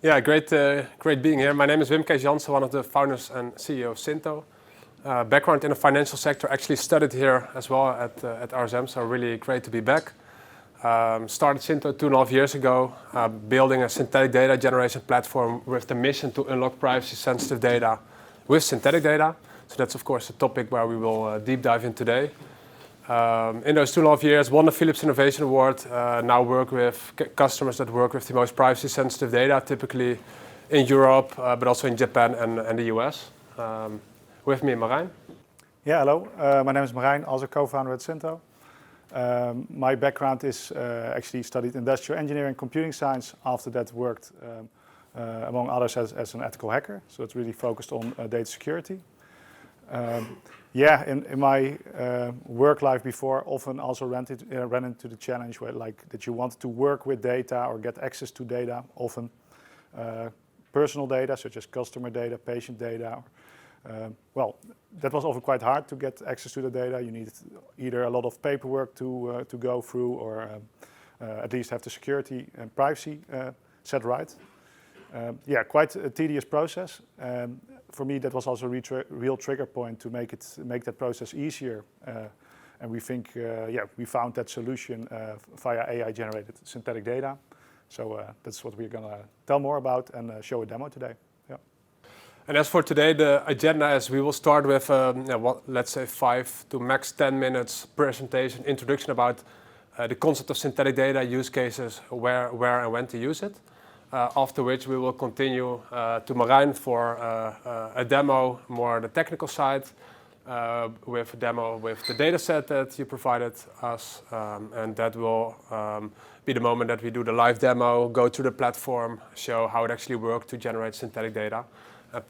Yeah, great being here. My name is Wim Kees Jansen, one of the founders and CEO of Syntho. Background in the financial sector, actually studied here as well at RSM, so really great to be back. Started Syntho 2.5 years ago, building a synthetic data generation platform with the mission to unlock privacy-sensitive data with synthetic data. So that's of course a topic where we will deep dive in today. In those 2.5 years, won the Philips Innovation Award. Now work with customers that work with the most privacy-sensitive data, typically in Europe, but also in Japan and the US. With me, Marijn. Yeah, hello. My name is Marijn, also co-founder at Syntho. My background is actually studied industrial engineering, computing science. After that, worked among others as an ethical hacker. So it's really focused on data security. In my work life before, often also ran into the challenge where, that you want to work with data or get access to data, often personal data such as customer data, patient data. That was often quite hard to get access to the data. You needed either a lot of paperwork to go through, or at least have the security and privacy set right. Quite a tedious process. For me, that was also a real trigger point to make that process easier. And we think, we found that solution via AI-generated synthetic data. So that's what we're gonna tell more about and show a demo today. Yeah. And as for today, the agenda is we will start with, let's say 5 to max 10 minutes presentation, introduction about the concept of synthetic data, use cases, where and when to use it. After which we will continue to Marijn for a demo, more the technical side, with a demo with the dataset that you provided us, and that will be the moment that we do the live demo, go to the platform, show how it actually works to generate synthetic data,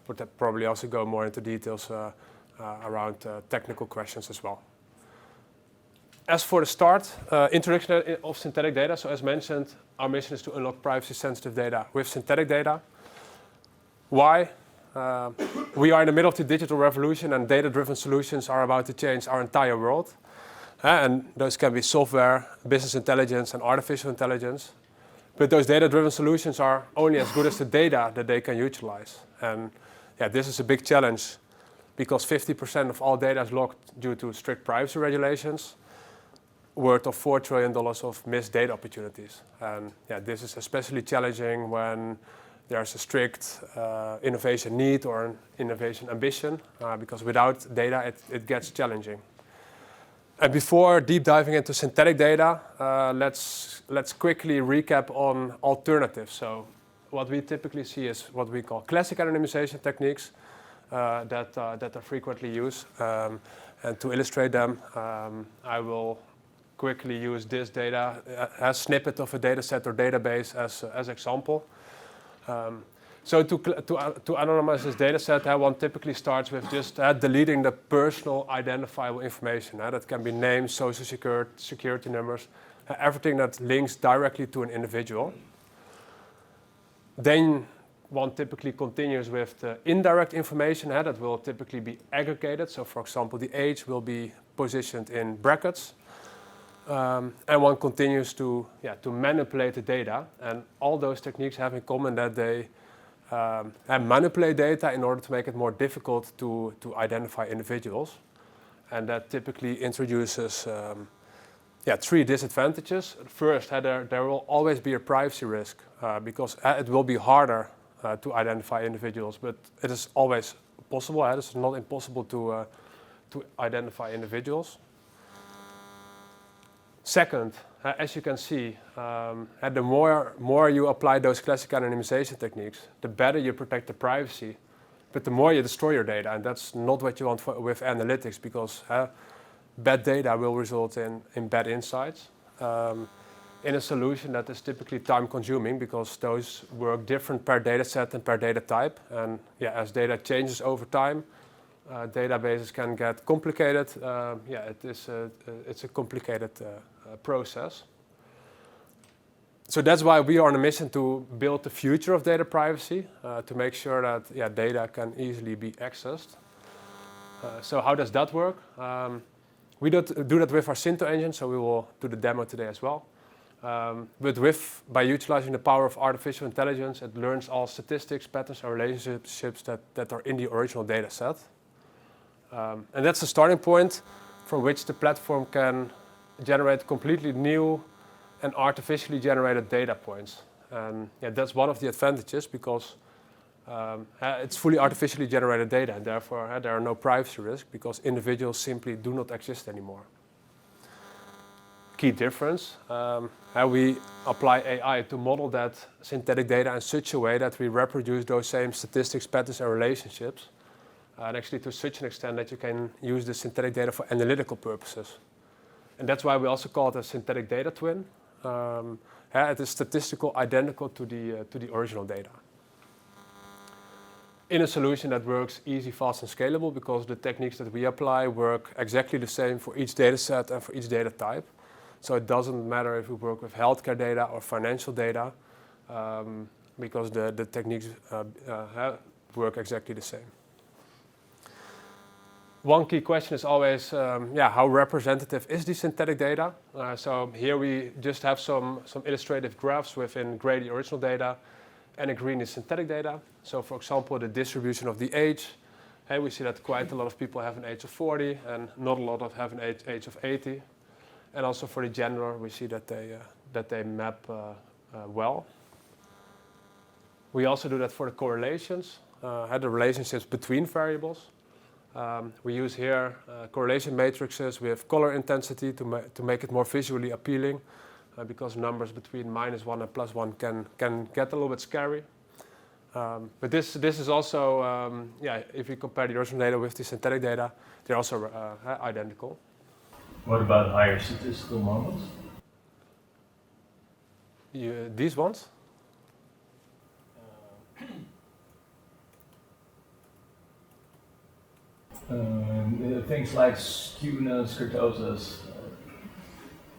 but probably also go more into details around technical questions as well. As for the start, introduction of synthetic data. So as mentioned, our mission is to unlock privacy-sensitive data with synthetic data. Why? We are in the middle of the digital revolution, and data-driven solutions are about to change our entire world. And those can be software, business intelligence, and artificial intelligence. But those data-driven solutions are only as good as the data that they can utilize. And this is a big challenge because 50% of all data is locked due to strict privacy regulations, worth of $4 trillion of missed data opportunities. And this is especially challenging when there's a strict innovation need or an innovation ambition, because without data it gets challenging. And before deep diving into synthetic data, let's quickly recap on alternatives. So what we typically see is what we call classic anonymization techniques that are frequently used. And to illustrate them, I will quickly use this data as snippet of a data set or database as example. So to anonymize this data set, one typically starts with just deleting the personal identifiable information. That can be names, social security numbers, everything that links directly to an individual. Then one typically continues with the indirect information that will typically be aggregated. So for example, the age will be positioned in brackets. And one continues to manipulate the data, and all those techniques have in common that they manipulate data in order to make it more difficult to identify individuals, and that typically introduces 3 disadvantages. First, there will always be a privacy risk because it will be harder to identify individuals, but it is always possible. It is not impossible to identify individuals. Second, as you can see, the more you apply those classic anonymization techniques, the better you protect the privacy, but the more you destroy your data, and that's not what you want with analytics, because bad data will result in bad insights. In a solution that is typically time-consuming, because those work different per data set and per data type, and as data changes over time, databases can get complicated. It's a complicated process. So that's why we are on a mission to build the future of data privacy, to make sure that data can easily be accessed. So how does that work? We do that with our Syntho engine, so we will do the demo today as well. But by utilizing the power of artificial intelligence, it learns all statistics, patterns, and relationships that are in the original data set. And that's the starting point from which the platform can generate completely new and artificially generated data points. And that's one of the advantages, because it's fully artificially generated data, and therefore there are no privacy risks, because individuals simply do not exist anymore. Key difference, how we apply AI to model that synthetic data in such a way that we reproduce those same statistics, patterns, and relationships, and actually to such an extent that you can use the synthetic data for analytical purposes. And that's why we also call it a synthetic data twin. It is statistical identical to the original data. In a solution that works easy, fast, and scalable, because the techniques that we apply work exactly the same for each data set and for each data type. So it doesn't matter if we work with healthcare data or financial data, because the techniques work exactly the same. One key question is always, how representative is the synthetic data? So here we just have some illustrative graphs within gray the original data, and in green is synthetic data. So for example, the distribution of the age. We see that quite a lot of people have an age of 40, and not a lot have an age of 80. And also for the gender, we see that they map well. We also do that for the correlations, the relationships between variables. We use here correlation matrices with color intensity to make it more visually appealing, because numbers between -1 and +1 can get a little bit scary. But this is also, if you compare the original data with the synthetic data, they're also identical. What about higher statistical models? These ones? Things like skewness, kurtosis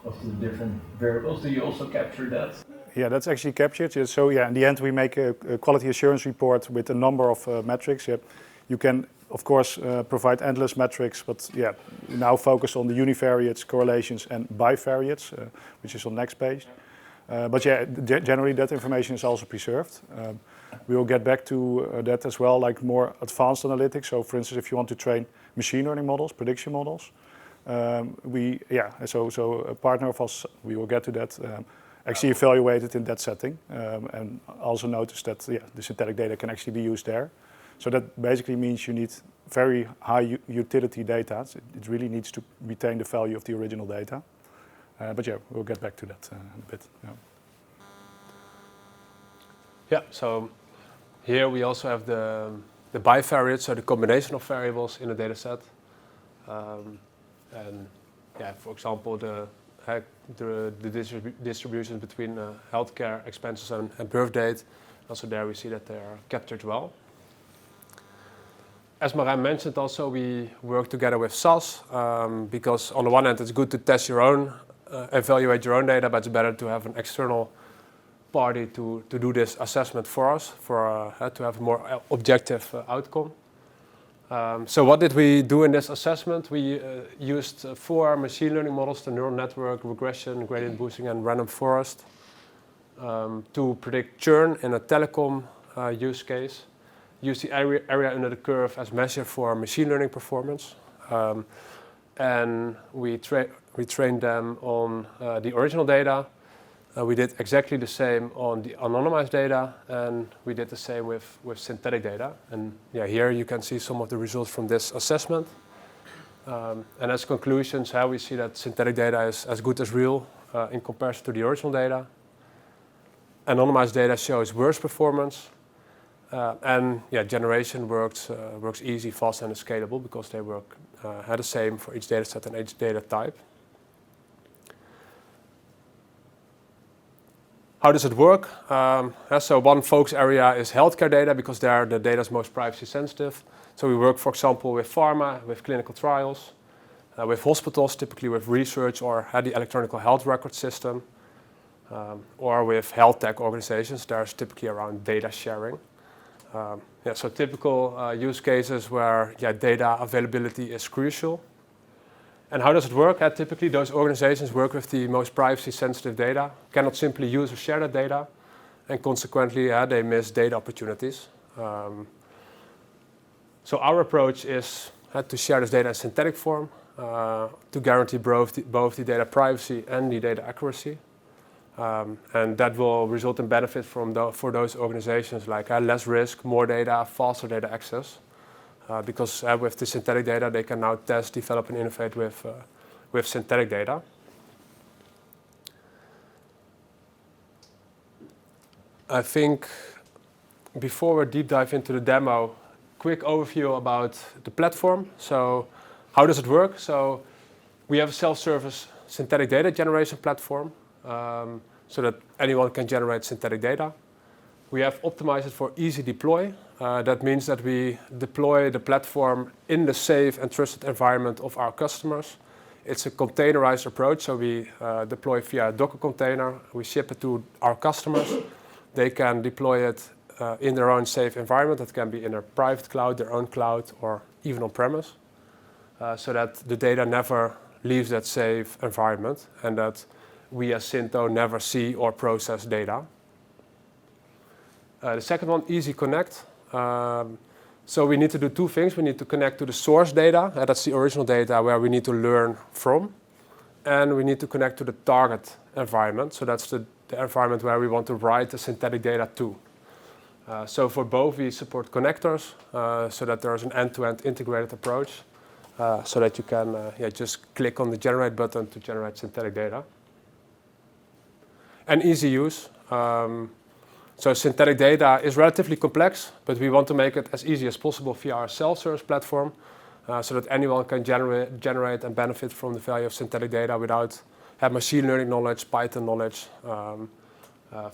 of the different variables, do you also capture that? Yeah, that's actually captured. So in the end we make a quality assurance report with a number of metrics. You can, of course, provide endless metrics, but we now focus on the univariates, correlations, and bivariates, which is on next page. But generally that information is also preserved. We will get back to that as well, like more advanced analytics. So for instance, if you want to train machine learning models, prediction models, so a partner of us, we will get to that, actually evaluate it in that setting, and also notice that the synthetic data can actually be used there. So that basically means you need very high utility data. It really needs to retain the value of the original data. But we'll get back to that in a bit. So here we also have the bivariates, so the combination of variables in a data set. For example, the distribution between healthcare expenses and birth date. Also there we see that they are captured well. As Marijn mentioned also, we work together with SAS, because on the one hand it's good to test your own, evaluate your own data, but it's better to have an external party to do this assessment for us, to have a more objective outcome. So what did we do in this assessment? We used 4 machine learning models, the neural network, regression, gradient boosting, and random forest, to predict churn in a telecom use case. Use the area under the curve as measure for machine learning performance. And we trained them on the original data. We did exactly the same on the anonymized data, and we did the same with synthetic data. And here you can see some of the results from this assessment. And as conclusions, how we see that synthetic data is as good as real in comparison to the original data. Anonymized data shows worse performance. Generation works easy, fast, and scalable, because they work the same for each data set and each data type. How does it work? So one focus area is healthcare data, because there the data is most privacy sensitive. So we work, for example, with pharma, with clinical trials, with hospitals, typically with research or the electronic health record system, or with health tech organizations. There's typically around data sharing. So typical use cases where data availability is crucial. And how does it work? Typically, those organizations work with the most privacy-sensitive data, cannot simply use or share that data, and consequently, they miss data opportunities. So our approach is to share this data in synthetic form to guarantee both the data privacy and the data accuracy. And that will result in benefit for those organizations, like less risk, more data, faster data access. Because with the synthetic data, they can now test, develop, and innovate with synthetic data. I think before we deep dive into the demo, quick overview about the platform. So how does it work? So we have a self-service synthetic data generation platform so that anyone can generate synthetic data. We have optimized it for easy deploy. That means that we deploy the platform in the safe and trusted environment of our customers. It's a containerized approach, so we deploy via a Docker container. We ship it to our customers. They can deploy it in their own safe environment. That can be in their private cloud, their own cloud, or even on-premise, so that the data never leaves that safe environment and that we as Syntho never see or process data. The second one, easy connect. So we need to do two things. We need to connect to the source data, that's the original data where we need to learn from. And we need to connect to the target environment. So that's the environment where we want to write the synthetic data to. So for both, we support connectors so that there's an end-to-end integrated approach so that you can just click on the generate button to generate synthetic data. And easy use. So synthetic data is relatively complex, but we want to make it as easy as possible via our self-service platform so that anyone can generate and benefit from the value of synthetic data without having machine learning knowledge, Python knowledge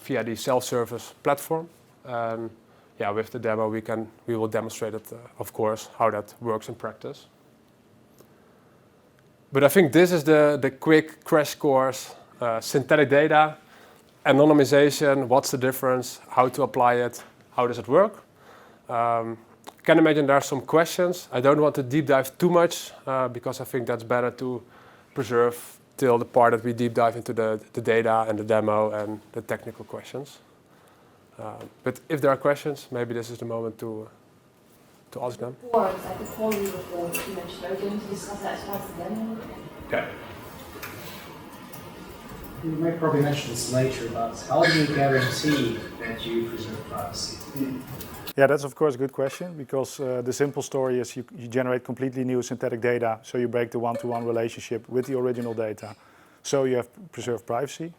via the self-service platform. With the demo, we will demonstrate it, of course, how that works in practice. But I think this is the quick crash course, synthetic data, anonymization, what's the difference, how to apply it, how does it work. Can imagine there are some questions. I don't want to deep dive too much because I think that's better to preserve till the part that we deep dive into the data and the demo and the technical questions. But if there are questions, maybe this is the moment to ask them. Like the quality report that you mentioned, are we going to discuss that as part of the demo? Okay. You might probably mention this later, but how do you guarantee that you preserve privacy? Yeah, that's of course a good question because the simple story is you generate completely new synthetic data, so you break the one-to-one relationship with the original data, so you have preserved privacy.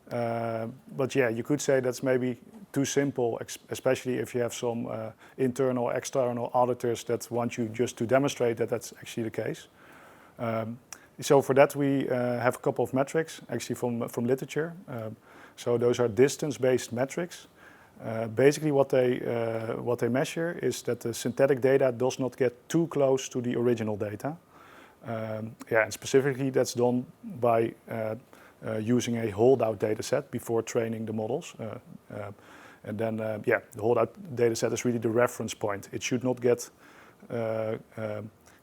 But yeah, you could say that's maybe too simple, especially if you have some internal, external auditors that want you just to demonstrate that that's actually the case. So for that we have a couple of metrics actually from literature. So those are distance-based metrics. Basically what they measure is that the synthetic data does not get too close to the original data. And specifically that's done by using a holdout dataset before training the models. And then the holdout dataset is really the reference point. It should not get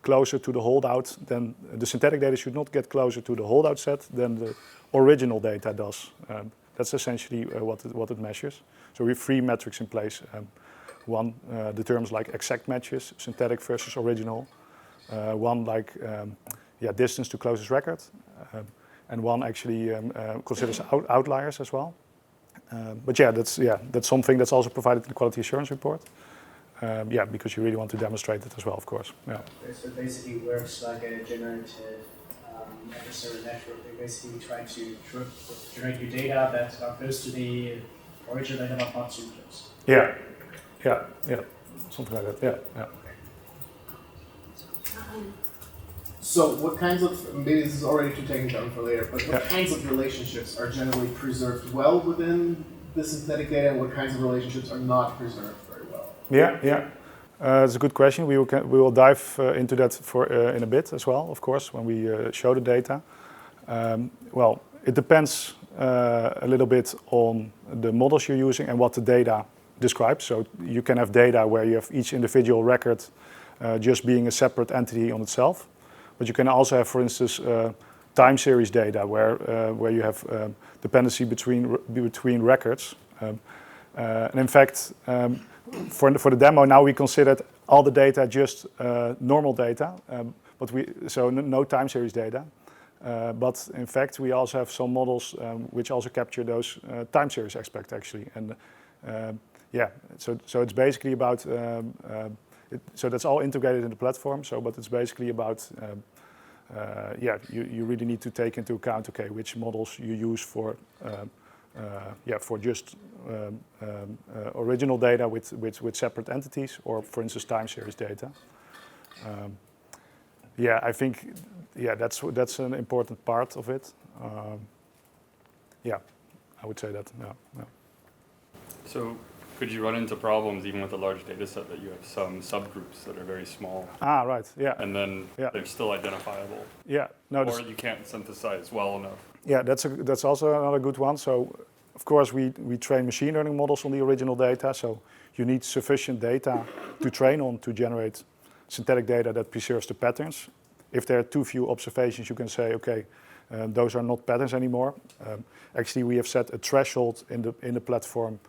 closer to the holdout than the synthetic data should not get closer to the holdout set than the original data does. That's essentially what it measures. So we have three metrics in place. One determines like exact matches, synthetic versus original. One like distance to closest record. And one actually considers outliers as well. But that's something that's also provided in the quality assurance report. Because you really want to demonstrate it as well, of course. Yeah. So it basically works like a generative adversarial network. They basically try to generate new data that are close to the original data, but not too close. Yeah, something like that. Yeah. So what kinds of, maybe this is already too technical for later, but what kinds of relationships are generally preserved well within the synthetic data and what kinds of relationships are not preserved very well? Yeah. That's a good question. We will dive into that in a bit as well, of course, when we show the data. It depends a little bit on the models you're using and what the data describes. So you can have data where you have each individual record just being a separate entity on itself. But you can also have, for instance, time series data where you have dependency between records. And in fact, for the demo now we considered all the data just normal data, so no time series data. But in fact, we also have some models which also capture those time series aspect actually. And yeah, so it's basically about so that's all integrated in the platform. But it's basically about yeah, you really need to take into account, okay, which models you use for yeah, for just original data with separate entities, or for instance time series data. Yeah, I think yeah, that's an important part of it. Yeah, I would say that. Yeah, yeah. So could you run into problems even with a large data set that you have some subgroups that are very small? Ah, right. Yeah. And then yeah. they're still identifiable. Yeah. No. Or you can't synthesize well enough. Yeah, that's also another good one. So of course we train machine learning models on the original data. So you need sufficient data to train on to generate synthetic data that preserves the patterns. If there are too few observations, you can say, okay, those are not patterns anymore. Actually, we have set a threshold in the platform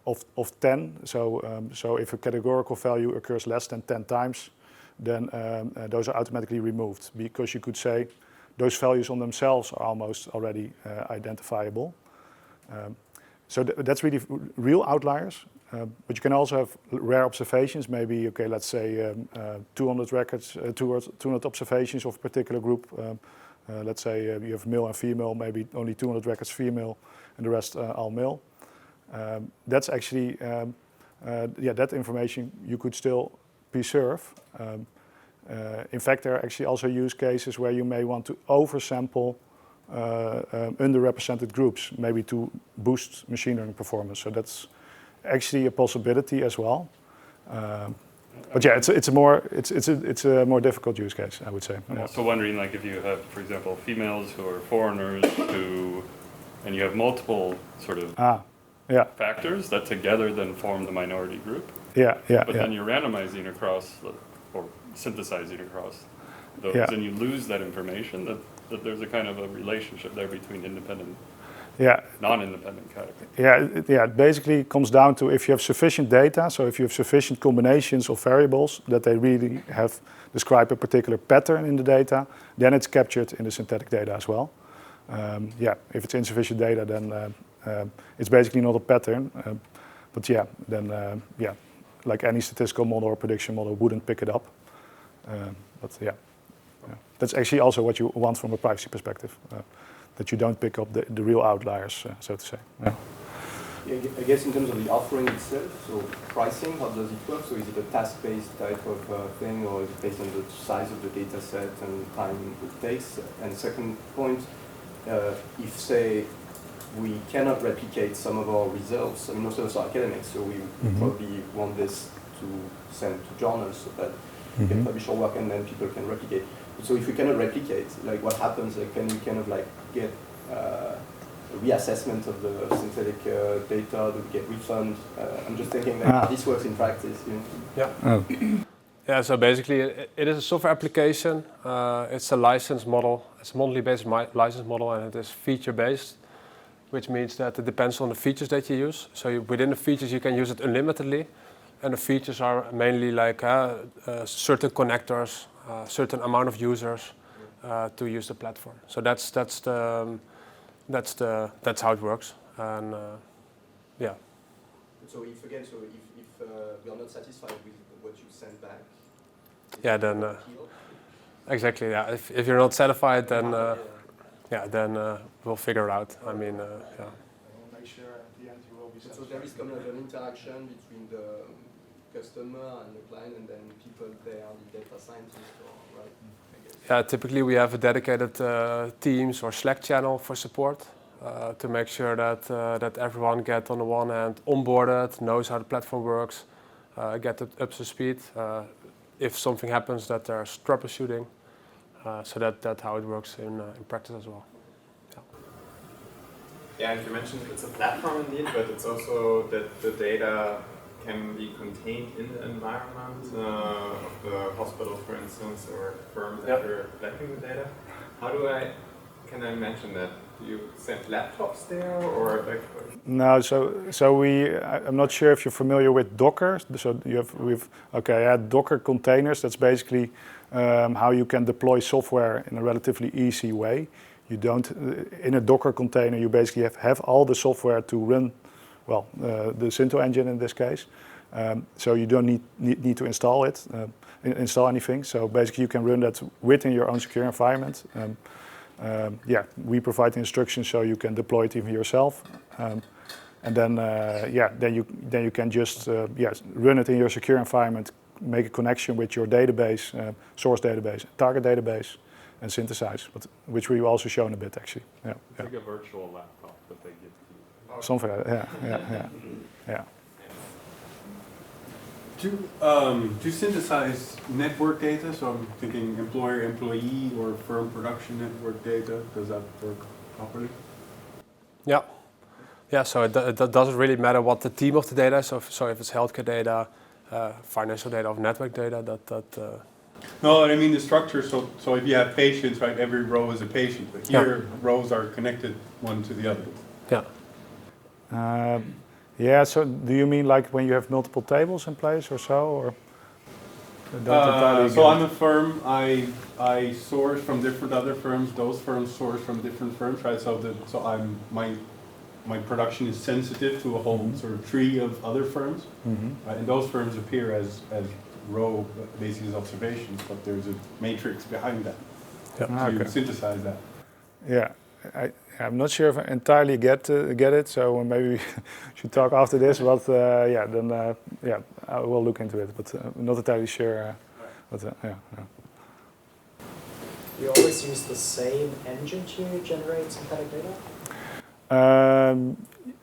of 10. So if a categorical value occurs less than 10 times, then those are automatically removed, because you could say those values on themselves are almost already identifiable. So that's really real outliers. But you can also have rare observations, maybe, okay, let's say 200 records, 200 observations of a particular group. Let's say you have male and female, maybe only 200 records female and the rest all male. That's actually, yeah, that information you could still preserve. In fact, there are actually also use cases where you may want to oversample underrepresented groups, maybe to boost machine learning performance. So that's actually a possibility as well. But yeah, it's a more difficult use case, I would say. I'm also wondering, like, if you have, for example, females who are foreigners and you have multiple sort of yeah. factors that together then form the minority group. Yeah, yeah. But then you're randomizing across or synthesizing across those, and you lose that information. That there's a kind of a relationship there between independent. Yeah. Non-independent category. Yeah, it basically comes down to if you have sufficient data, so if you have sufficient combinations of variables that they really have describe a particular pattern in the data, then it's captured in the synthetic data as well. Yeah, if it's insufficient data, then it's basically not a pattern. But yeah, then yeah, like any statistical model or prediction model wouldn't pick it up. But yeah, that's actually also what you want from a privacy perspective. That you don't pick up the real outliers, so to say. Yeah. Yeah, I guess in terms of the offering itself, so pricing, how does it work? So is it a task-based type of thing, or is it based on the size of the data set and time it takes? And second point, if, say, we cannot replicate some of our results, I mean, most of us are academics, so we probably want this to send to journals so that we can publish our work and then people can replicate. So if we cannot replicate, like what happens? Like, can we kind of like get a reassessment of the synthetic data? Do we get refund? I'm just thinking like how this works in practice. You know? Yeah. Oh. Yeah. So basically, it is a software application. It's a license model. It's a monthly-based license model, and it is feature-based, which means that it depends on the features that you use. So within the features, you can use it unlimitedly, and the features are mainly like certain connectors. Certain amount of users to use the platform. So that's how it works. And yeah. So if again, if we are not satisfied with what you send back, yeah, then exactly. Yeah, if you're not satisfied, then yeah, then we'll figure it out. I mean, yeah. We'll make sure at the end you will be satisfied. So there is kind of an interaction between the customer and the client, and then people there are the data scientists, right? I guess. Yeah, typically we have a dedicated Teams or Slack channel for support to make sure that everyone gets on the one hand onboarded, knows how the platform works, get up to speed. If something happens, that there's troubleshooting. So that's how it works in practice as well. Yeah, and you mentioned it's a platform indeed, but it's also that the data can be contained in the environment of the hospital, for instance, or firm that you're collecting the data. Can I mention that? Do you send laptops there, or like? No, I'm not sure if you're familiar with Docker. So Docker containers. That's basically how you can deploy software in a relatively easy way. You don't in a Docker container. You basically have all the software to run, the Syntho engine in this case. So you don't need to install it, install anything. So basically, you can run that within your own secure environment. We provide the instructions so you can deploy it even yourself, and then you can just run it in your secure environment, make a connection with your database, source database, target database, and synthesize. Which we've also shown a bit actually. It's like a virtual laptop that they give to you. Something like that. Yeah. To synthesize network data, so I'm thinking employer, employee, or firm production network data, does that work properly? Yeah. So it doesn't really matter what the theme of the data is. So if it's healthcare data, financial data, or network data, No, I mean the structure. So if you have patients, right, every row is a patient, but here rows are connected one to the other. Yeah. So do you mean like when you have multiple tables in place or so, or? So I'm a firm. I source from different other firms. Those firms source from different firms, right? So my production is sensitive to a whole sort of tree of other firms, right? And those firms appear as row basis observations, but there's a matrix behind that to synthesize that. Yeah. I'm not sure if I entirely get it, so maybe we should talk after this. But I will look into it. But I'm not entirely sure. You always use the same engine to generate synthetic data?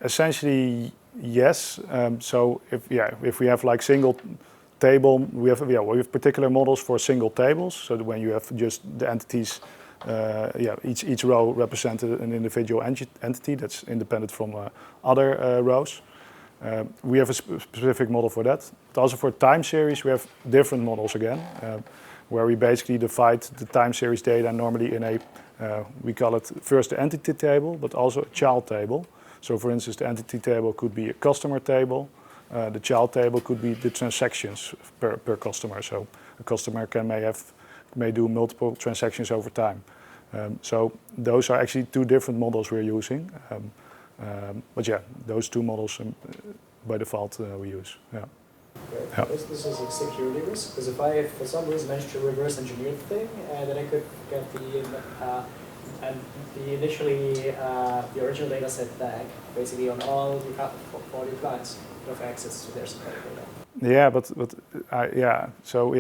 Essentially, yes. So if we have like single table, we have particular models for single tables. So that when you have just the entities. Each row represented an individual entity that's independent from other rows. We have a specific model for that. But also for time series, we have different models again, where we basically divide the time series data normally in a, we call it first the entity table, but also a child table. So for instance, the entity table could be a customer table. The child table could be the transactions per customer. So a customer may do multiple transactions over time. So those are actually two different models we're using. Those two models by default we use. This is a security risk, because if I, for some reason, manage to reverse engineer the thing, then I could get the original data set back, basically on all your clients who have access to their synthetic data. Yeah,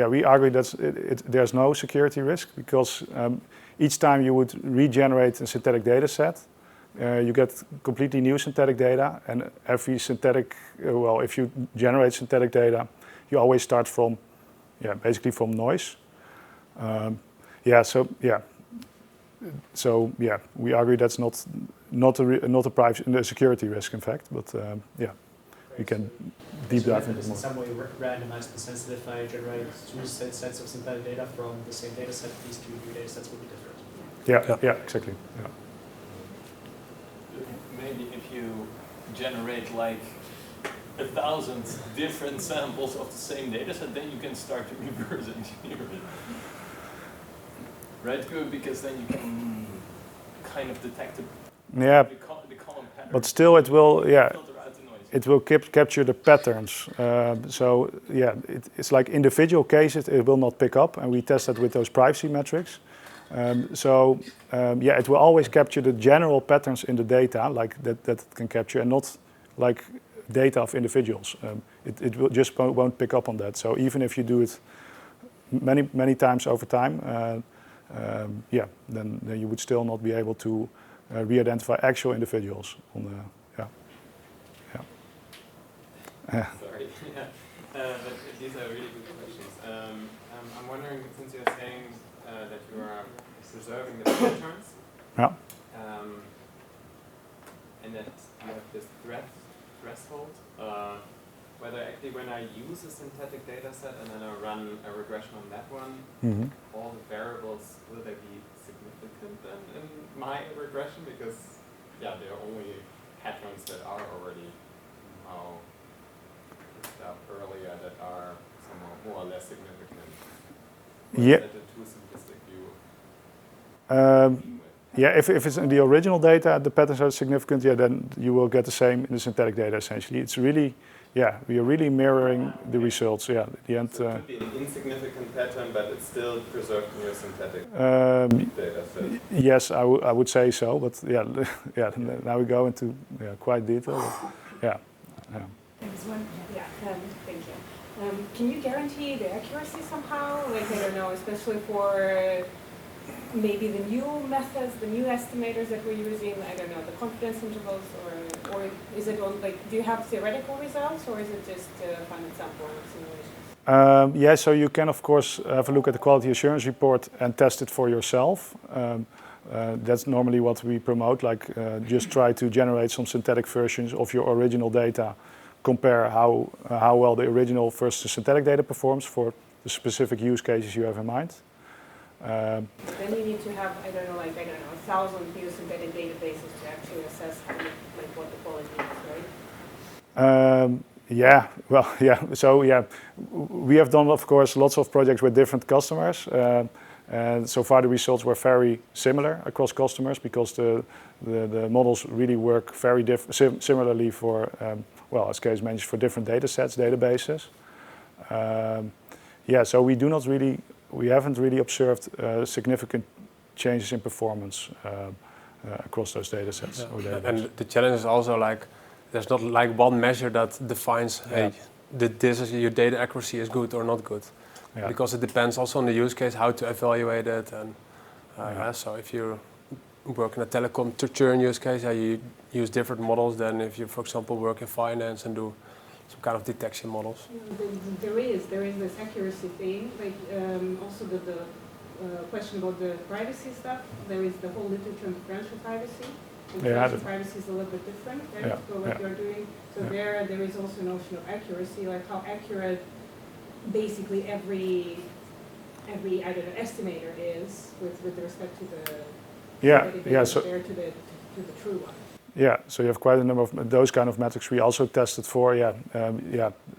we argue that there's no security risk because each time you would regenerate a synthetic data set, you get completely new synthetic data, and every synthetic, if you generate synthetic data, you always start from, basically from noise. We argue that's not a privacy, a security risk, in fact, but we can deep dive into more. In some way randomized the sense that if I generate two sets of synthetic data from the same data set, these two new data sets will be different. Yeah, exactly. Yeah. Maybe if you generate like 1,000 different samples of the same data set, then you can start to reverse engineer it. Right? Good, because then you can kind of detect the common pattern. But still it will, it will capture the patterns. It's like individual cases it will not pick up, and we test that with those privacy metrics. It will always capture the general patterns in the data, like that it can capture, and not like data of individuals. It will just won't pick up on that. So even if you do it many times over time, then you would still not be able to re-identify actual individuals on the. Sorry, but these are really good questions. I'm wondering, since you're saying that you are preserving the patterns, and that you have this threshold, whether actually when I use a synthetic data set and then I run a regression on that one, all the variables, will they be significant then in my regression? Because, yeah, there are only patterns that are already picked up earlier that are somehow more or less significant. Or is that a too simplistic view? Yeah, if it's in the original data, the patterns are significant, yeah, then you will get the same in the synthetic data, essentially. It's really, yeah, we are really mirroring the results, yeah, at the end. So it could be an insignificant pattern, but it's still preserved in your synthetic data set. Yes, I would say so, but yeah, yeah, now we go into quite detail, but, yeah. There's one, thank you. Can you guarantee the accuracy somehow? Like, I don't know, especially for maybe the new methods, the new estimators that we're using, I don't know, the confidence intervals, or is it on, like, do you have theoretical results, or is it just fun example simulations? Yeah, so you can, of course, have a look at the quality assurance report and test it for yourself. That's normally what we promote, like just try to generate some synthetic versions of your original data, compare how well the original versus the synthetic data performs for the specific use cases you have in mind. Then you need to have, I don't know, 1,000 new synthetic databases to actually assess what the quality is, right? Yeah, well, yeah. So yeah, we have done, of course, lots of projects with different customers, and so far the results were very similar across customers because the models really work very similarly for, well, as Kees mentioned, for different databases. Yeah, so we haven't really observed significant changes in performance across those datasets. Yeah. And the challenge is also there's not one measure that defines, hey, your data accuracy is good or not good. Yeah. Because it depends also on the use case, how to evaluate it. And so if you work in a telecom churn use case, you use different models than if you, for example, work in finance and do some kind of detection models. There is this accuracy thing, also the question about the privacy stuff. There is the whole literature on differential privacy. And differential privacy is a little bit different, right? For what you're doing. So there is also a notion of accuracy, like how accurate basically every I don't know, estimator is with respect to the so compared to the true one. Yeah, so you have quite a number of those kind of metrics we also tested for.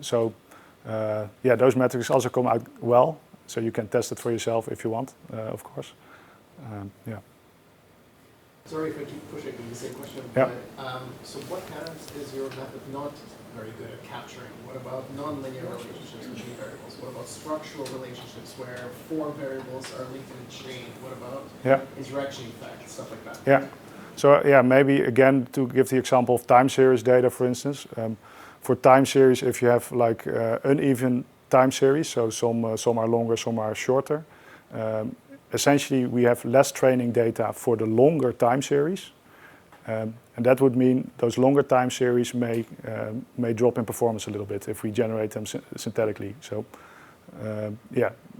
So those metrics also come out well. So you can test it for yourself if you want, of course. Sorry if I keep pushing the same question, but so what patterns is your method not very good at capturing? What about nonlinear relationships between variables? What about structural relationships where form variables are linked in a chain? What about interaction effects, stuff like that? Yeah. So maybe again to give the example of time series data, for instance. For time series, if you have uneven time series, so some are longer, some are shorter. Essentially, we have less training data for the longer time series, and that would mean those longer time series may drop in performance a little bit if we generate them synthetically. So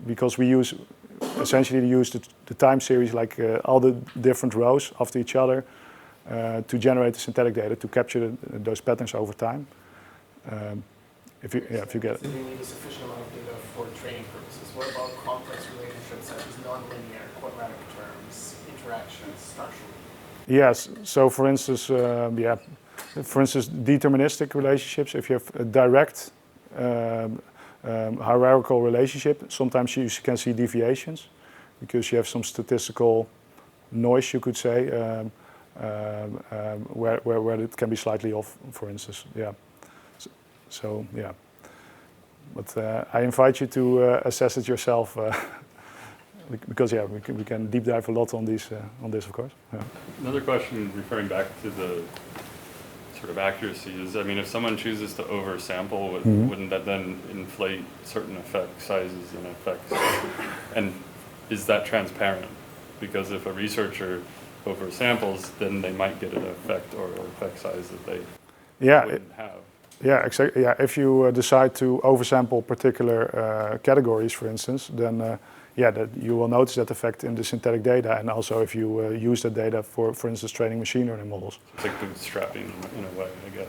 because we essentially use the time series all the different rows after each other to generate the synthetic data to capture those patterns over time. If you get it. So you need a sufficient amount of data for training purposes. What about complex relationships such as nonlinear, quadratic terms, interactions, structural? Yes. So for instance, deterministic relationships. If you have a direct hierarchical relationship, sometimes you can see deviations because you have some statistical noise, you could say, where it can be slightly off, for instance. So but I invite you to assess it yourself because we can deep dive a lot on this, of course. Yeah. Another question referring back to the sort of accuracy is, I mean, if someone chooses to oversample, wouldn't that then inflate certain effect sizes and effects? And is that transparent? Because if a researcher oversamples, then they might get an effect or effect size that they wouldn't have. Yeah, exactly. Yeah, if you decide to oversample particular categories, for instance, then that you will notice that effect in the synthetic data, and also if you use that data for instance, training machine learning models. It's like bootstrapping in a way, I guess.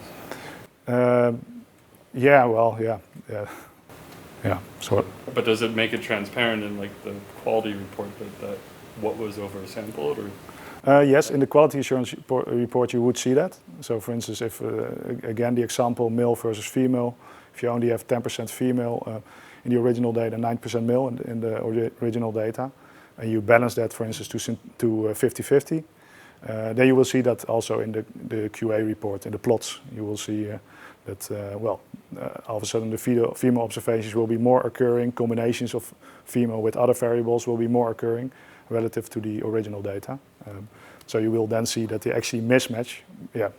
Yeah, well, yeah. So, But does it make it transparent in like the quality report that what was oversampled, or? yes, in the quality assurance report you would see that. So for instance, if, again, the example male versus female, if you only have 10% female in the original data, 9% male in the original data, and you balance that, for instance, to 50-50, then you will see that also in the QA report, in the plots, you will see that, all of a sudden the female observations will be more occurring, combinations of female with other variables will be more occurring relative to the original data. So you will then see that they actually mismatch. Yeah,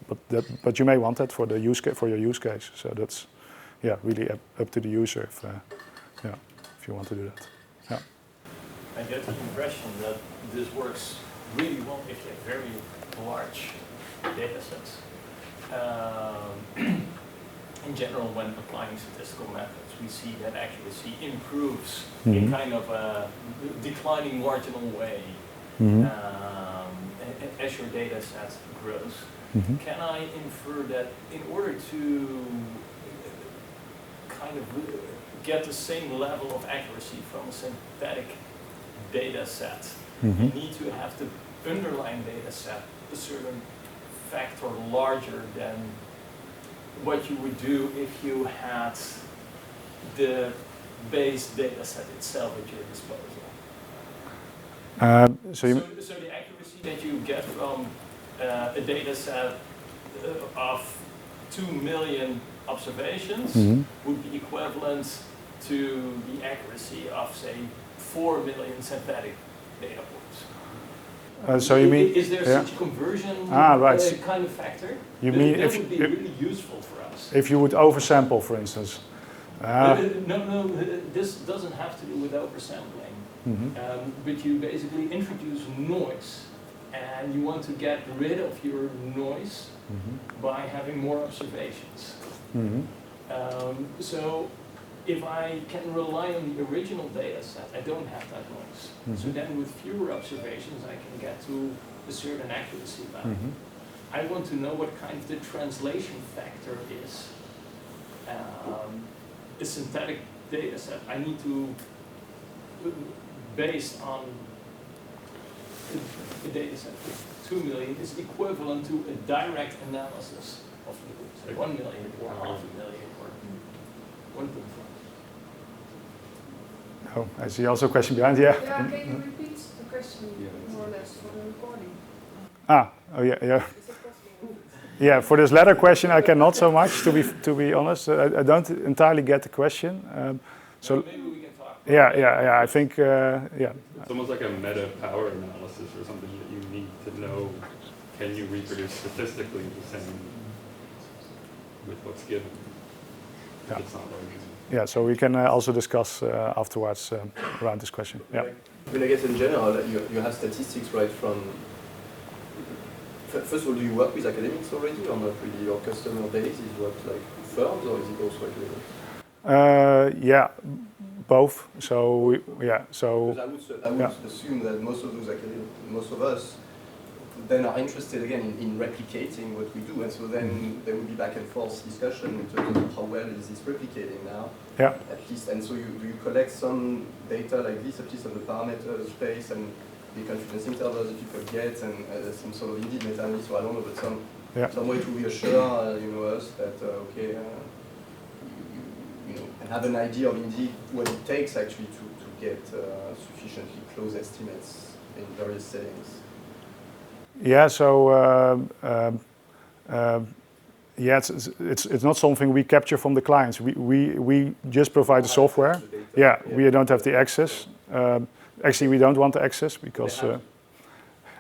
but you may want that for your use case. So that's really up to the user if you want to do that. Yeah. I get the impression that this works really well if you have very large data sets. In general, when applying statistical methods, we see that accuracy improves in kind of a declining marginal way as your data set grows. Can I infer that in order to kind of get the same level of accuracy from a synthetic data set, you need to have the underlying data set a certain factor larger than what you would do if you had the base data set itself at your disposal. So the accuracy that you get from a data set of 2 million observations would be equivalent to the accuracy of, say, 4 million synthetic data points. So you mean, is there such a conversion right. kind of factor? You mean that would be really useful for us. If you would oversample, for instance. No, this doesn't have to do with oversampling. But you basically introduce noise, and you want to get rid of your noise by having more observations. So if I can rely on the original data set, I don't have that noise. So then with fewer observations, I can get to a certain accuracy level. I want to know what kind of the translation factor is. A synthetic data set, I need to, based on a data set of 2 million, is equivalent to a direct analysis of the 1 million or half a million or 1.5. Oh, I see also a question behind. Yeah. Yeah, can you repeat the question more or less for the recording? Yeah. Yeah, for this latter question, I cannot so much, to be honest. I don't entirely get the question. So maybe we can talk. Yeah. I think It's almost like a meta power analysis or something that you need to know. Can you reproduce statistically the same with what's given? If it's not large. Yeah, so we can also discuss afterwards around this question. Yeah. I mean, I guess in general, you have statistics right from. First of all, do you work with academics already, or not really? Your customer base is what, like firms, or is it also academics? Yeah, both. So So. I would assume that most of those most of us, then are interested again in replicating what we do, and so then there will be back and forth discussion in terms of how well is this replicating now. Yeah. At least, and so you collect some data like this, at least on the parameter space and the confidence intervals that people get, and some sort of indeed meta-analysis, so I don't know, but some way to reassure us that and have an idea of indeed what it takes actually to get sufficiently close estimates in various settings. Yeah, so it's not something we capture from the clients. We just provide the software. Yeah, we don't have the access. Actually, we don't want the access because.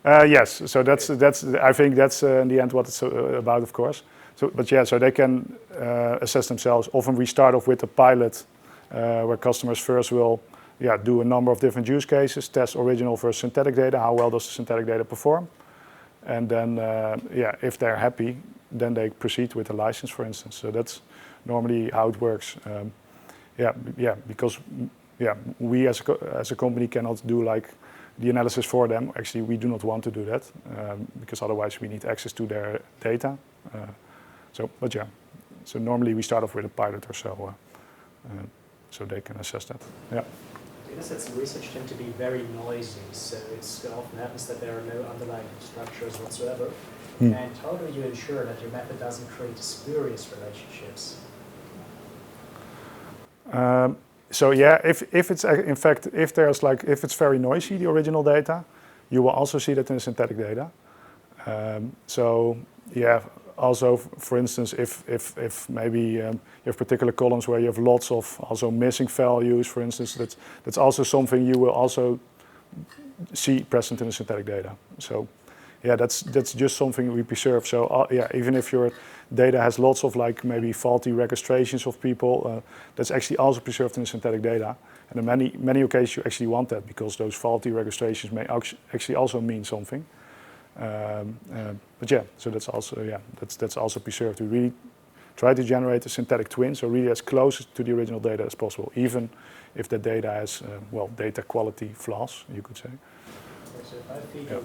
Yes, so that's I think that's in the end what it's about, of course. So they can assess themselves. Often we start off with a pilot where customers first will do a number of different use cases, test original versus synthetic data. How well does the synthetic data perform? And then, if they're happy, then they proceed with a license, for instance. So that's normally how it works. Because we as a company cannot do like the analysis for them. Actually, we do not want to do that because otherwise we need access to their data. So normally we start off with a pilot or so, so they can assess that. Yeah. Datasets in research tend to be very noisy, so it often happens that there are no underlying structures whatsoever. And how do you ensure that your method doesn't create spurious relationships? So yeah, if it's in fact, if it's very noisy, the original data, you will also see that in the synthetic data. So yeah, also for instance, if maybe you have particular columns where you have lots of also missing values, for instance, that's also something you will also see present in the synthetic data. So yeah, that's just something we preserve. So yeah, even if your data has lots of like maybe faulty registrations of people, that's actually also preserved in the synthetic data. And in many occasions you actually want that because those faulty registrations may actually also mean something. But yeah, so that's also preserved. We really try to generate a synthetic twin, so really as close to the original data as possible, even if the data has data quality flaws, you could say. So if I feed your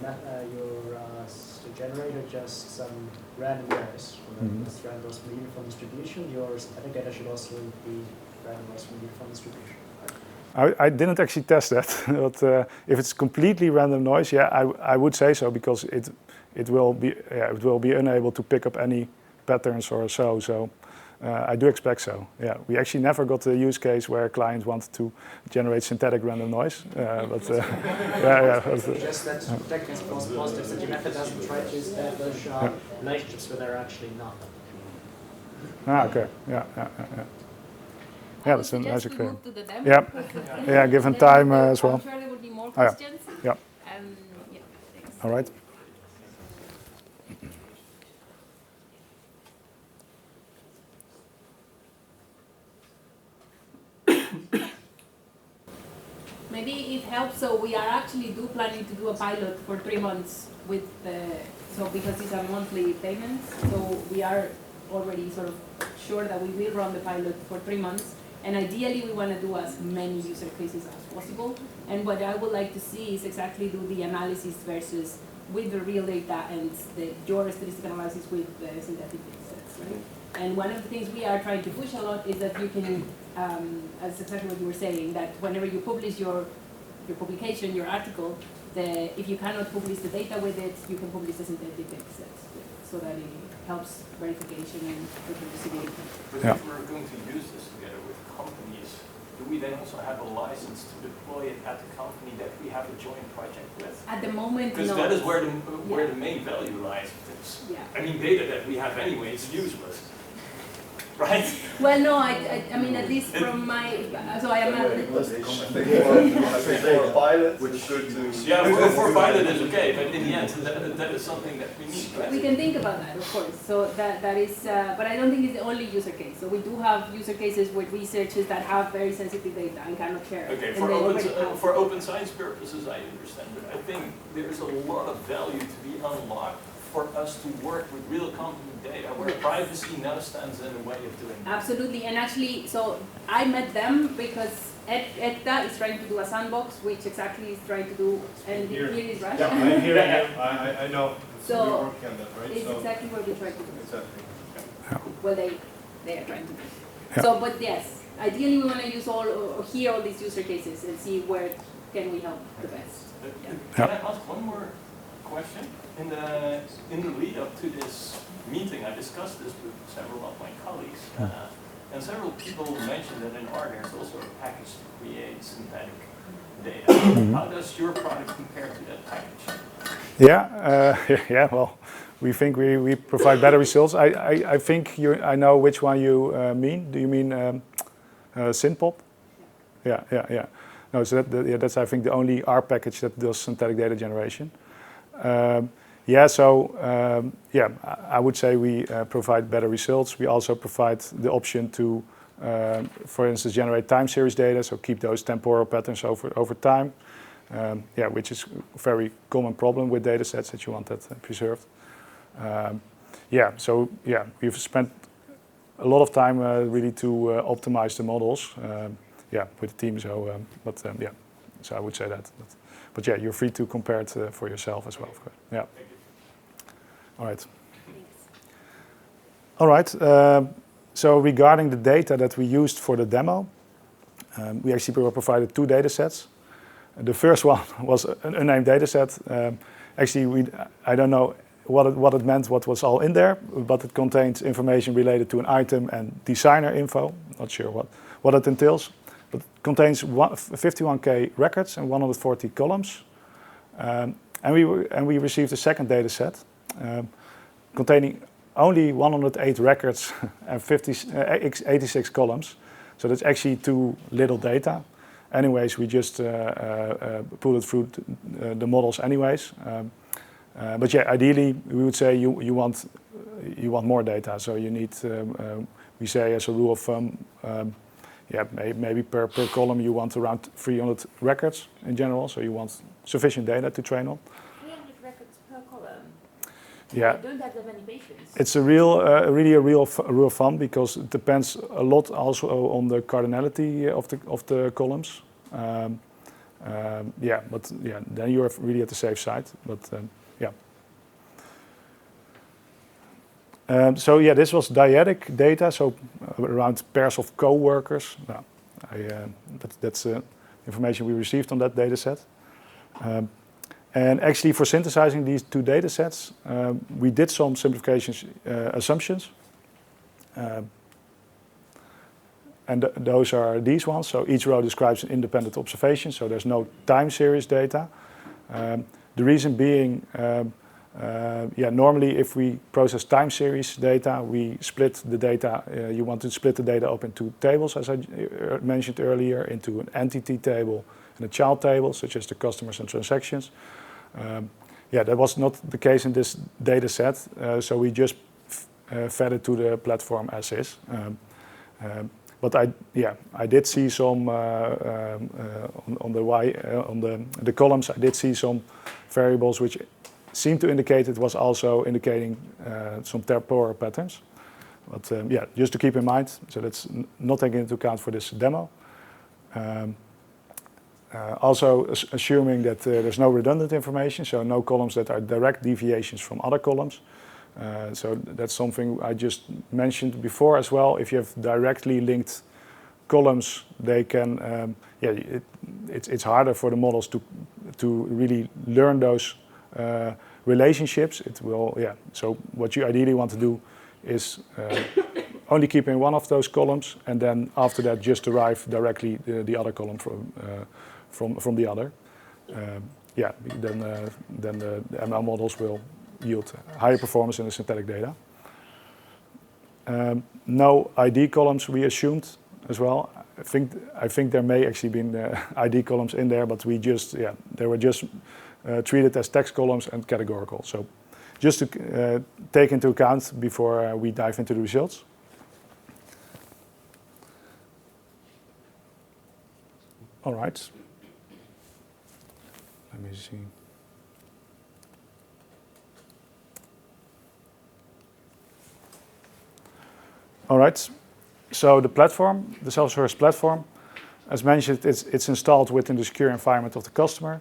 generator just some random errors from this randomized from uniform distribution, your synthetic data should also be randomized from uniform distribution. I didn't actually test that, but if it's completely random noise, yeah, I would say so because it will be unable to pick up any patterns or so. So I do expect so. Yeah, we actually never got the use case where a client wanted to generate synthetic random noise, but yeah. Just that to protect against false positives, that your method doesn't try to establish relationships where they're actually not. Okay. Yeah. Yeah, that's a nice experience. Move to the demo. Yeah, given time as well. I'm sure there will be more questions. Yeah. Thanks. All right. Maybe it helps. So we are actually planning to do a pilot for 3 months with because these are monthly payments. So we are already sort of sure that we will run the pilot for 3 months. And ideally, we want to do as many user cases as possible. And what I would like to see is exactly do the analysis versus with the real data and your statistical analysis with the synthetic datasets, right? And one of the things we are trying to push a lot is that you can, as exactly what you were saying, that whenever you publish your publication, your article, if you cannot publish the data with it, you can publish the synthetic datasets so that it helps verification and reproducibility. But if we're going to use this together with companies, do we then also have a license to deploy it at the company that we have a joint project with? At the moment, no. Because that is where the main value lies. I mean, data that we have anyway is useless. Right? Well, no, I mean, at least from my, so I am not. I think for a pilot, which is good to. Yeah, for a pilot is okay, but in the end, that is something that we need, right? We can think about that, of course. So that is, but I don't think it's the only use case. So we do have use cases with researchers that have very sensitive data and cannot share. Okay, for open science purposes, I understand, but I think there's a lot of value to be unlocked for us to work with real company data, where privacy now stands in the way of doing that. Absolutely, and actually, so I met them because ETA is trying to do a sandbox, which exactly is trying to do, and here is right. Yeah, I'm hearing you. I know. So we're working on that, right? It's exactly what we try to do. Exactly. Well, they are trying to do. Yeah. So, but yes, ideally we want to use hear all these user cases and see where can we help the best. Yeah. Can I ask one more question? In the lead up to this meeting, I discussed this with several of my colleagues, and several people mentioned that in R there's also a package to create synthetic data. How does your product compare to that package? Yeah. Well, we think we provide better results. I think I know which one you mean. Do you mean Syntho? Yeah. No, so that's I think the only R package that does synthetic data generation. I would say we provide better results. We also provide the option to, for instance, generate time series data, so keep those temporal patterns over time, which is a very common problem with data sets that you want that preserved. We've spent a lot of time really to optimize the models, with the team. So, so I would say that. But yeah, you're free to compare it for yourself as well. Of course. Yeah. All right. Thanks. All right. So regarding the data that we used for the demo, we actually were provided 2 data sets. The first one was an unnamed data set. Actually, I don't know what it meant, what was all in there, but it contains information related to an item and designer info. Not sure what it entails, but it contains 51K records and 140 columns. And we received a second data set containing only 108 records and 86 columns. So that's actually too little data. Anyways, we just pulled it through the models anyways. But yeah, ideally, we would say you want more data. So you need, we say as a rule of thumb, yeah, maybe per column you want around 300 records in general. So you want sufficient data to train on. 300 records per column. Yeah. I don't have that many patients. It's a really a rule of thumb because it depends a lot also on the cardinality of the columns. Yeah, but yeah, then you're really at the safe side. But yeah. So yeah, this was dyadic data, so around pairs of co-workers. Well, that's information we received on that data set. And actually, for synthesizing these 2 data sets, we did some simplifications assumptions. And those are these ones. So each row describes an independent observation, so there's no time series data. The reason being, yeah, normally if we process time series data, we split the data. You want to split the data up into tables, as I mentioned earlier, into an entity table and a child table, such as the customers and transactions. Yeah, that was not the case in this data set, so we just fed it to the platform as is. But I did see some on the columns. I did see some variables which seemed to indicate it was also indicating some temporal patterns. But yeah, just to keep in mind, so that's not taken into account for this demo. Also assuming that there's no redundant information, so no columns that are direct deviations from other columns. So that's something I just mentioned before as well. If you have directly linked columns, they can, yeah, it's harder for the models to really learn those relationships. It will, yeah. So what you ideally want to do is only keep in one of those columns, and then after that just derive directly the other column from the other. Yeah, then the ML models will yield higher performance in the synthetic data. No ID columns we assumed as well. I think there may actually been ID columns in there, but we just, yeah, they were just treated as text columns and categorical. So just to take into account before we dive into the results. All right. Let me see. All right, so the platform, the self-service platform, as mentioned, it's installed within the secure environment of the customer.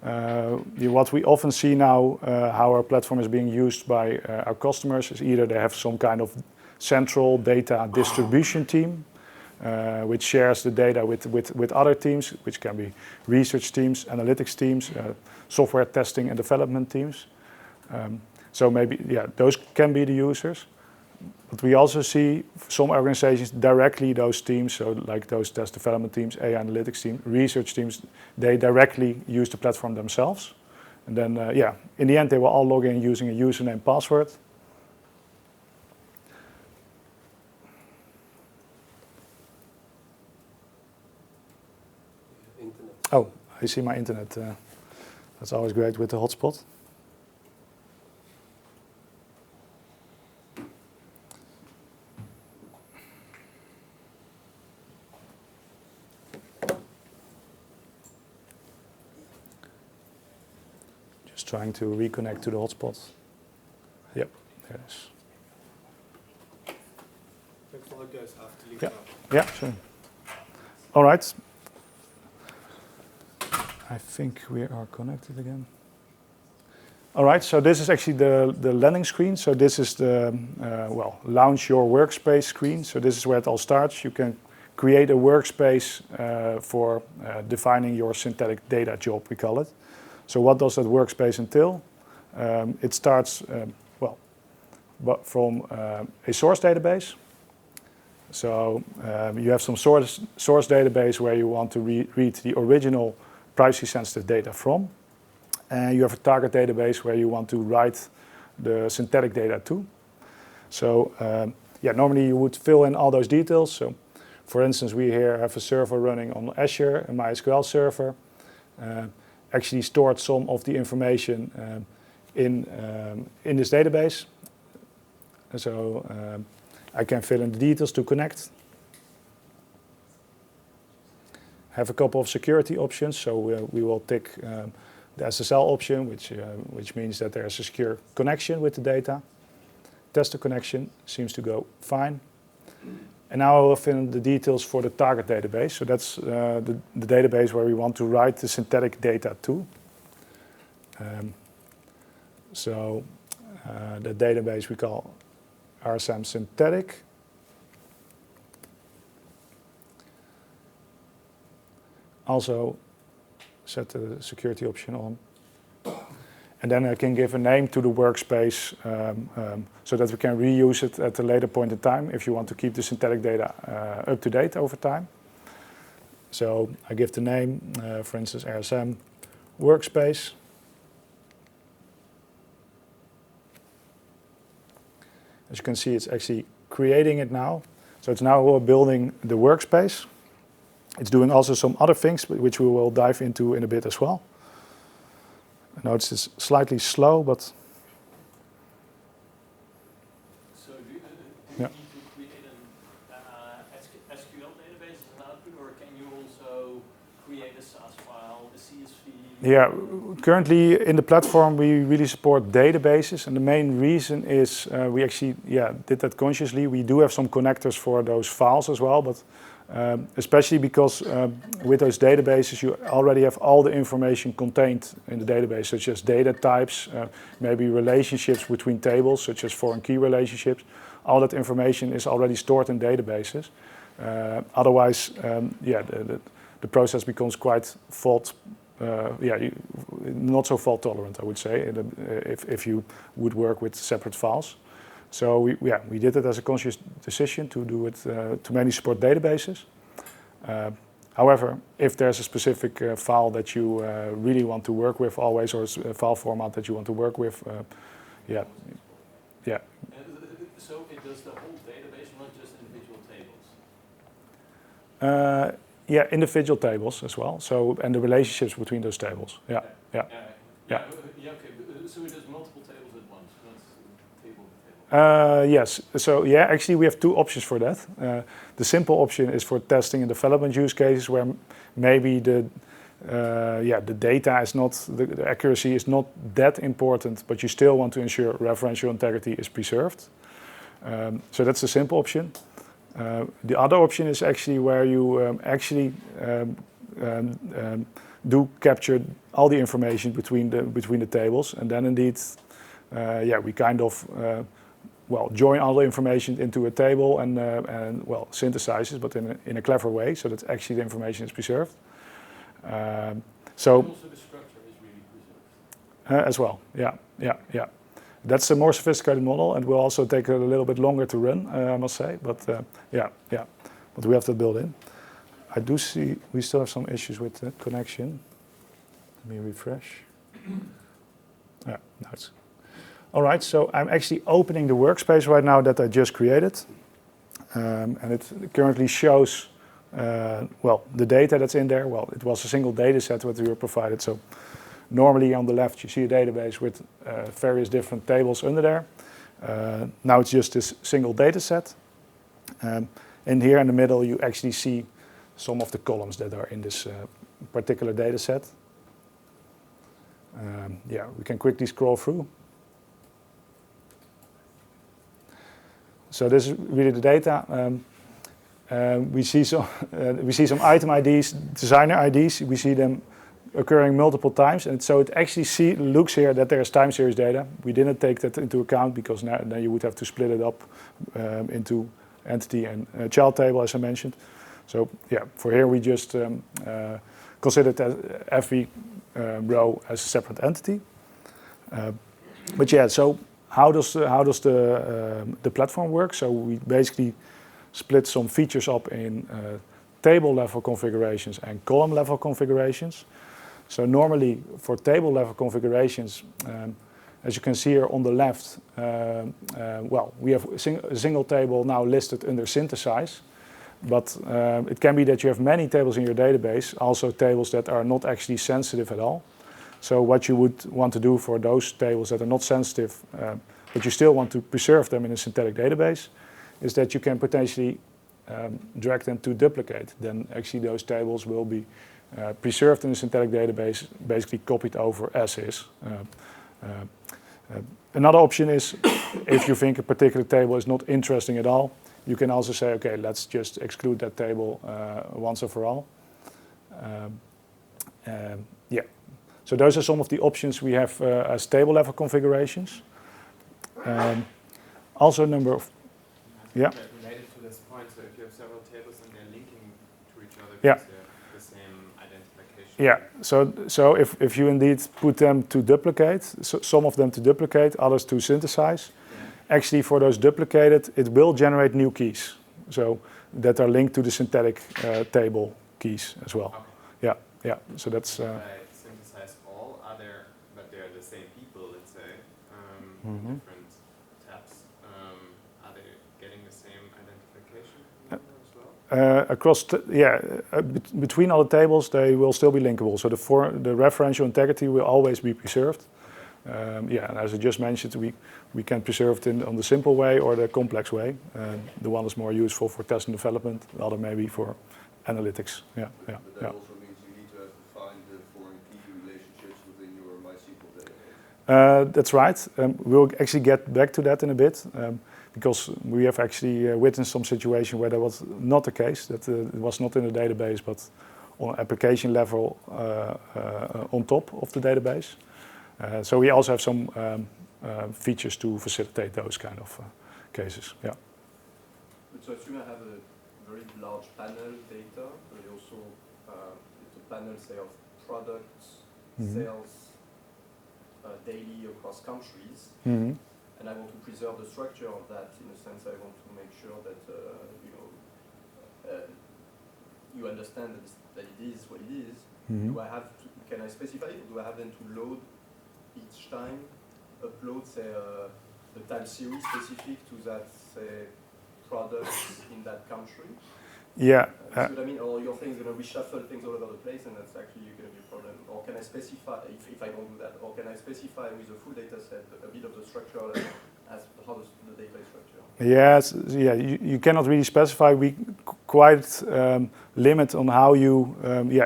What we often see now, how our platform is being used by our customers is either they have some kind of central data distribution team, which shares the data with other teams, which can be research teams, analytics teams, software testing and development teams. So maybe, yeah, those can be the users. But we also see some organizations directly, those teams, so like those test development teams, AI analytics team, research teams, they directly use the platform themselves. And then, yeah, in the end, they will all log in using a username password. Oh, I see my internet. That's always great with the hotspot. Just trying to reconnect to the hotspot. Yep, there it is. Thanks a lot, guys. I have to leave Yeah, now. yeah, sure. All right. I think we are connected again. All right, so this is actually the landing screen. So this is the, launch your workspace screen. So this is where it all starts. You can create a workspace for defining your synthetic data job, we call it. So what does that workspace entail? It starts, from a source database. So you have some source database where you want to read the original privacy-sensitive data from. And you have a target database where you want to write the synthetic data to. So normally you would fill in all those details. So for instance, we here have a server running on Azure, a MySQL server. Actually stored some of the information in this database. So I can fill in the details to connect. Have a couple of security options. So we will tick the SSL option, which means that there's a secure connection with the data. Test the connection, seems to go fine. And now I will fill in the details for the target database. So that's the database where we want to write the synthetic data to. The database we call RSM synthetic. Also set the security option on. And then I can give a name to the workspace so that we can reuse it at a later point in time if you want to keep the synthetic data up to date over time. So I give the name, for instance, RSM workspace. As you can see, it's actually creating it now. So it's now building the workspace. It's doing also some other things, which we will dive into in a bit as well. I know it's slightly slow, but... So do you need to create an SQL database as an output, or can you also create a SAS file, a CSV? Yeah, currently in the platform we really support databases, and the main reason is we actually did that consciously. We do have some connectors for those files as well, but especially because with those databases you already have all the information contained in the database, such as data types, maybe relationships between tables, such as foreign key relationships. All that information is already stored in databases. Otherwise, the process becomes quite not so fault tolerant, I would say, if you would work with separate files. So we did it as a conscious decision to do it to mainly support databases. However, if there's a specific file that you really want to work with always, or a file format that you want to work with, So it does the whole database, not just individual tables? Individual tables as well. So, and the relationships between those tables. Okay. So it does multiple tables at once, not table to table? Yes. So actually we have two options for that. The simple option is for testing and development use cases where maybe the data is not, the accuracy is not that important, but you still want to ensure referential integrity is preserved. So that's the simple option. The other option is actually where you do capture all the information between the tables, and then indeed, we kind of join all the information into a table and synthesizes, but in a clever way, so that actually the information is preserved. Also the structure is really preserved. As well, yeah. That's a more sophisticated model, and will also take a little bit longer to run, I must say. But but we have that built in. I do see we still have some issues with the connection. Let me refresh. Now it's all right. So I'm actually opening the workspace right now that I just created, and it currently shows the data that's in there. Well, it was a single data set that we were provided. So normally on the left you see a database with various different tables under there. Now it's just this single data set. And here in the middle you actually see some of the columns that are in this particular data set. We can quickly scroll through. So this is really the data. We see some item IDs, designer IDs. We see them occurring multiple times, and so it actually looks here that there is time series data. We didn't take that into account because now then you would have to split it up into entity and child table, as I mentioned. So yeah, for here we just consider that every row as a separate entity. But yeah, so how does the platform work? So we basically split some features up in table level configurations and column level configurations. So normally for table level configurations, as you can see here on the left, well, we have a single table now listed under synthesize, but it can be that you have many tables in your database, also tables that are not actually sensitive at all. So what you would want to do for those tables that are not sensitive, but you still want to preserve them in a synthetic database, is that you can potentially drag them to duplicate. Then actually those tables will be preserved in a synthetic database, basically copied over as is. Another option is, if you think a particular table is not interesting at all, you can also say, okay, let's just exclude that table once and for all. Yeah. So those are some of the options we have as table level configurations. Also a number of, yeah. Related to this point, so if you have several tables and they're linking to each other, yeah. because they have the same identification. Yeah, so if you indeed put them to duplicate, so some of them to duplicate, others to synthesize, actually for those duplicated, it will generate new keys, so that are linked to the synthetic table keys as well. Okay. Yeah, so that's... synthesize all, but they're the same people, let's say, different tabs, are they getting the same identification number as well? Across, between all the tables, they will still be linkable. So the referential integrity will always be preserved. And as I just mentioned, we can preserve it on the simple way or the complex way. The one is more useful for test and development, the other maybe for analytics. But that also means you need to have defined the foreign key relationships within your MySQL database. That's right. We'll actually get back to that in a bit. Because we have actually witnessed some situation where that was not the case, that it was not in the database, but on application level on top of the database. So we also have some features to facilitate those kind of cases. Yeah. So if you have a very large panel data, but also it's a panel, say, of products, sales daily across countries. And I want to preserve the structure of that. In a sense, I want to make sure that you understand that it is what it is. Can I specify it? Do I have them to load each time, upload, say, the time series specific to that, say, products in that country? Yeah. See what I mean? Or your thing's going to reshuffle things all over the place, and that's actually going to be a problem. Or can I specify, if I don't do that, or can I specify with a full data set a bit of the structure as how the data is structured? Yes, you cannot really specify. We quite limit on how you,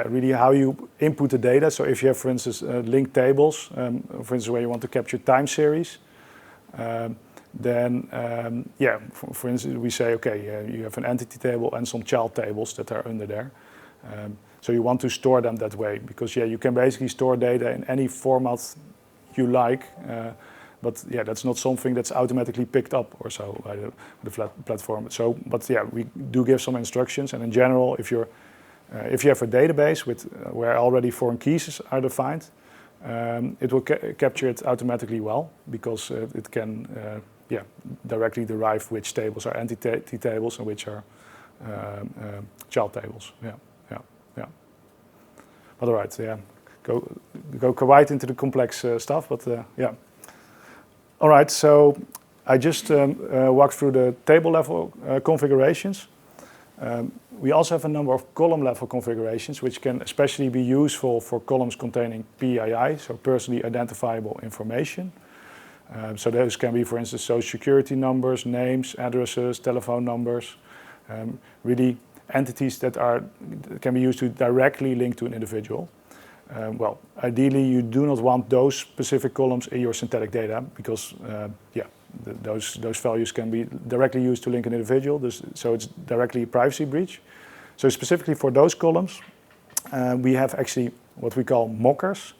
really how you input the data. So if you have, for instance, linked tables, for instance, where you want to capture time series, then, for instance, we say, okay, you have an entity table and some child tables that are under there. So you want to store them that way, because, you can basically store data in any format you like, but, that's not something that's automatically picked up or so by the platform. So, but, we do give some instructions, and in general, if you have a database where already foreign keys are defined, it will capture it automatically well, because it can directly derive which tables are entity tables and which are child tables. But all right, go quite into the complex stuff, but All right, so I just walked through the table level configurations. We also have a number of column level configurations, which can especially be useful for columns containing PII, so personally identifiable information. So those can be, for instance, social security numbers, names, addresses, telephone numbers, really entities that can be used to directly link to an individual. Well, ideally, you do not want those specific columns in your synthetic data, because those values can be directly used to link an individual, so it's directly a privacy breach. So specifically for those columns, we have actually what we call mockers.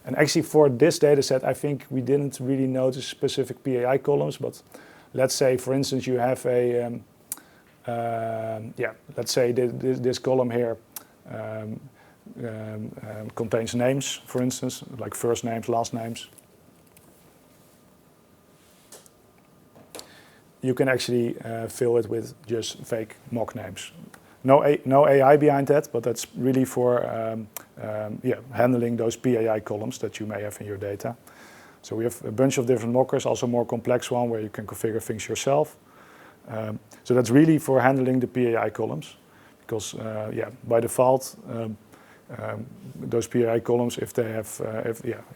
And actually for this data set, I think we didn't really notice specific PAI columns, but let's say, for instance, you have a, let's say this column here contains names, for instance, like first names, last names. You can actually fill it with just fake mock names. No AI behind that, but that's really for handling those PAI columns that you may have in your data. So we have a bunch of different mockers, also more complex one where you can configure things yourself. So that's really for handling the PAI columns, because by default, those PAI columns, if they have,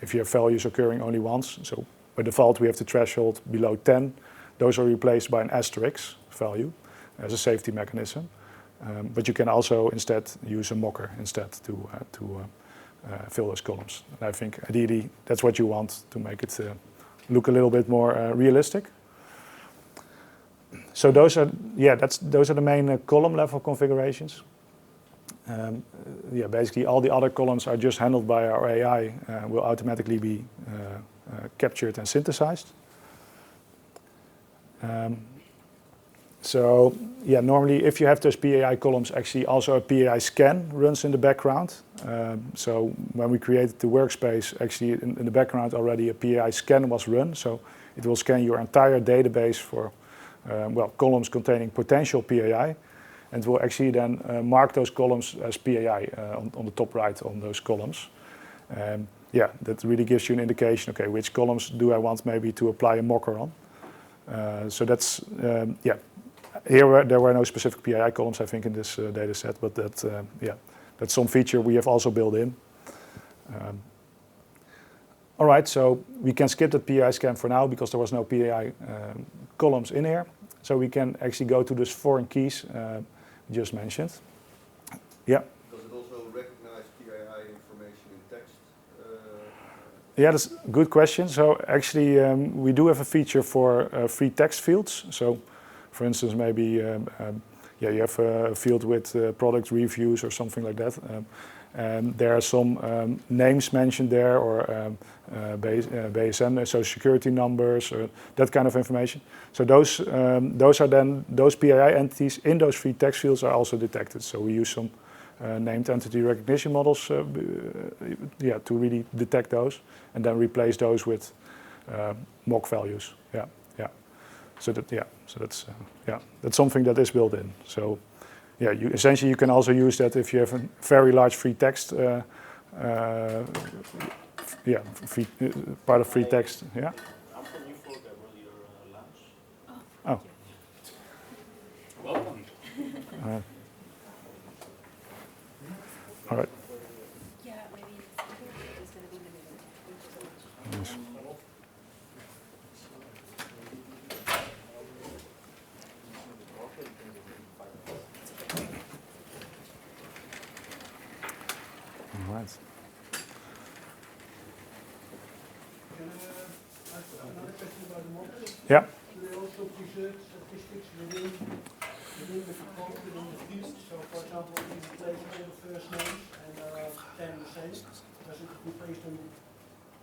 if you have values occurring only once, so by default we have the threshold below 10. Those are replaced by an asterisk value as a safety mechanism. But you can also instead use a mocker instead to fill those columns. And I think ideally that's what you want to make it look a little bit more realistic. So those are the main column level configurations. Basically all the other columns are just handled by our AI, will automatically be captured and synthesized. Normally if you have those PAI columns, actually also a PAI scan runs in the background. So when we created the workspace, actually in the background already a PAI scan was run. So it will scan your entire database for columns containing potential PAI, and will actually then mark those columns as PAI on the top right on those columns. That really gives you an indication, okay, which columns do I want maybe to apply a mocker on. So that's, here there were no specific PAI columns, I think, in this data set, but that's some feature we have also built in. All right, so we can skip the PAI scan for now because there was no PAI columns in here. So we can actually go to those foreign keys just mentioned. Yeah. Does it also recognize PAI information in text? Yeah, that's a good question. So actually, we do have a feature for free text fields. So, for instance, maybe you have a field with product reviews or something like that. And there are some names mentioned there, or BSN, social security numbers, or that kind of information. So those are then those PAI entities in those free text fields are also detected. So we use some named entity recognition models to really detect those, and then replace those with mock values. So that's something that is built in. So essentially you can also use that if you have a very large free text part of free text. Yeah. Oh. Welcome. All right. Yeah, maybe it's going to be in the middle. Yes. All right. Yeah. Do they also preserve statistics within the code, within the fields? So, for example, if you replace all the first names and there are 10 the same, does it replace them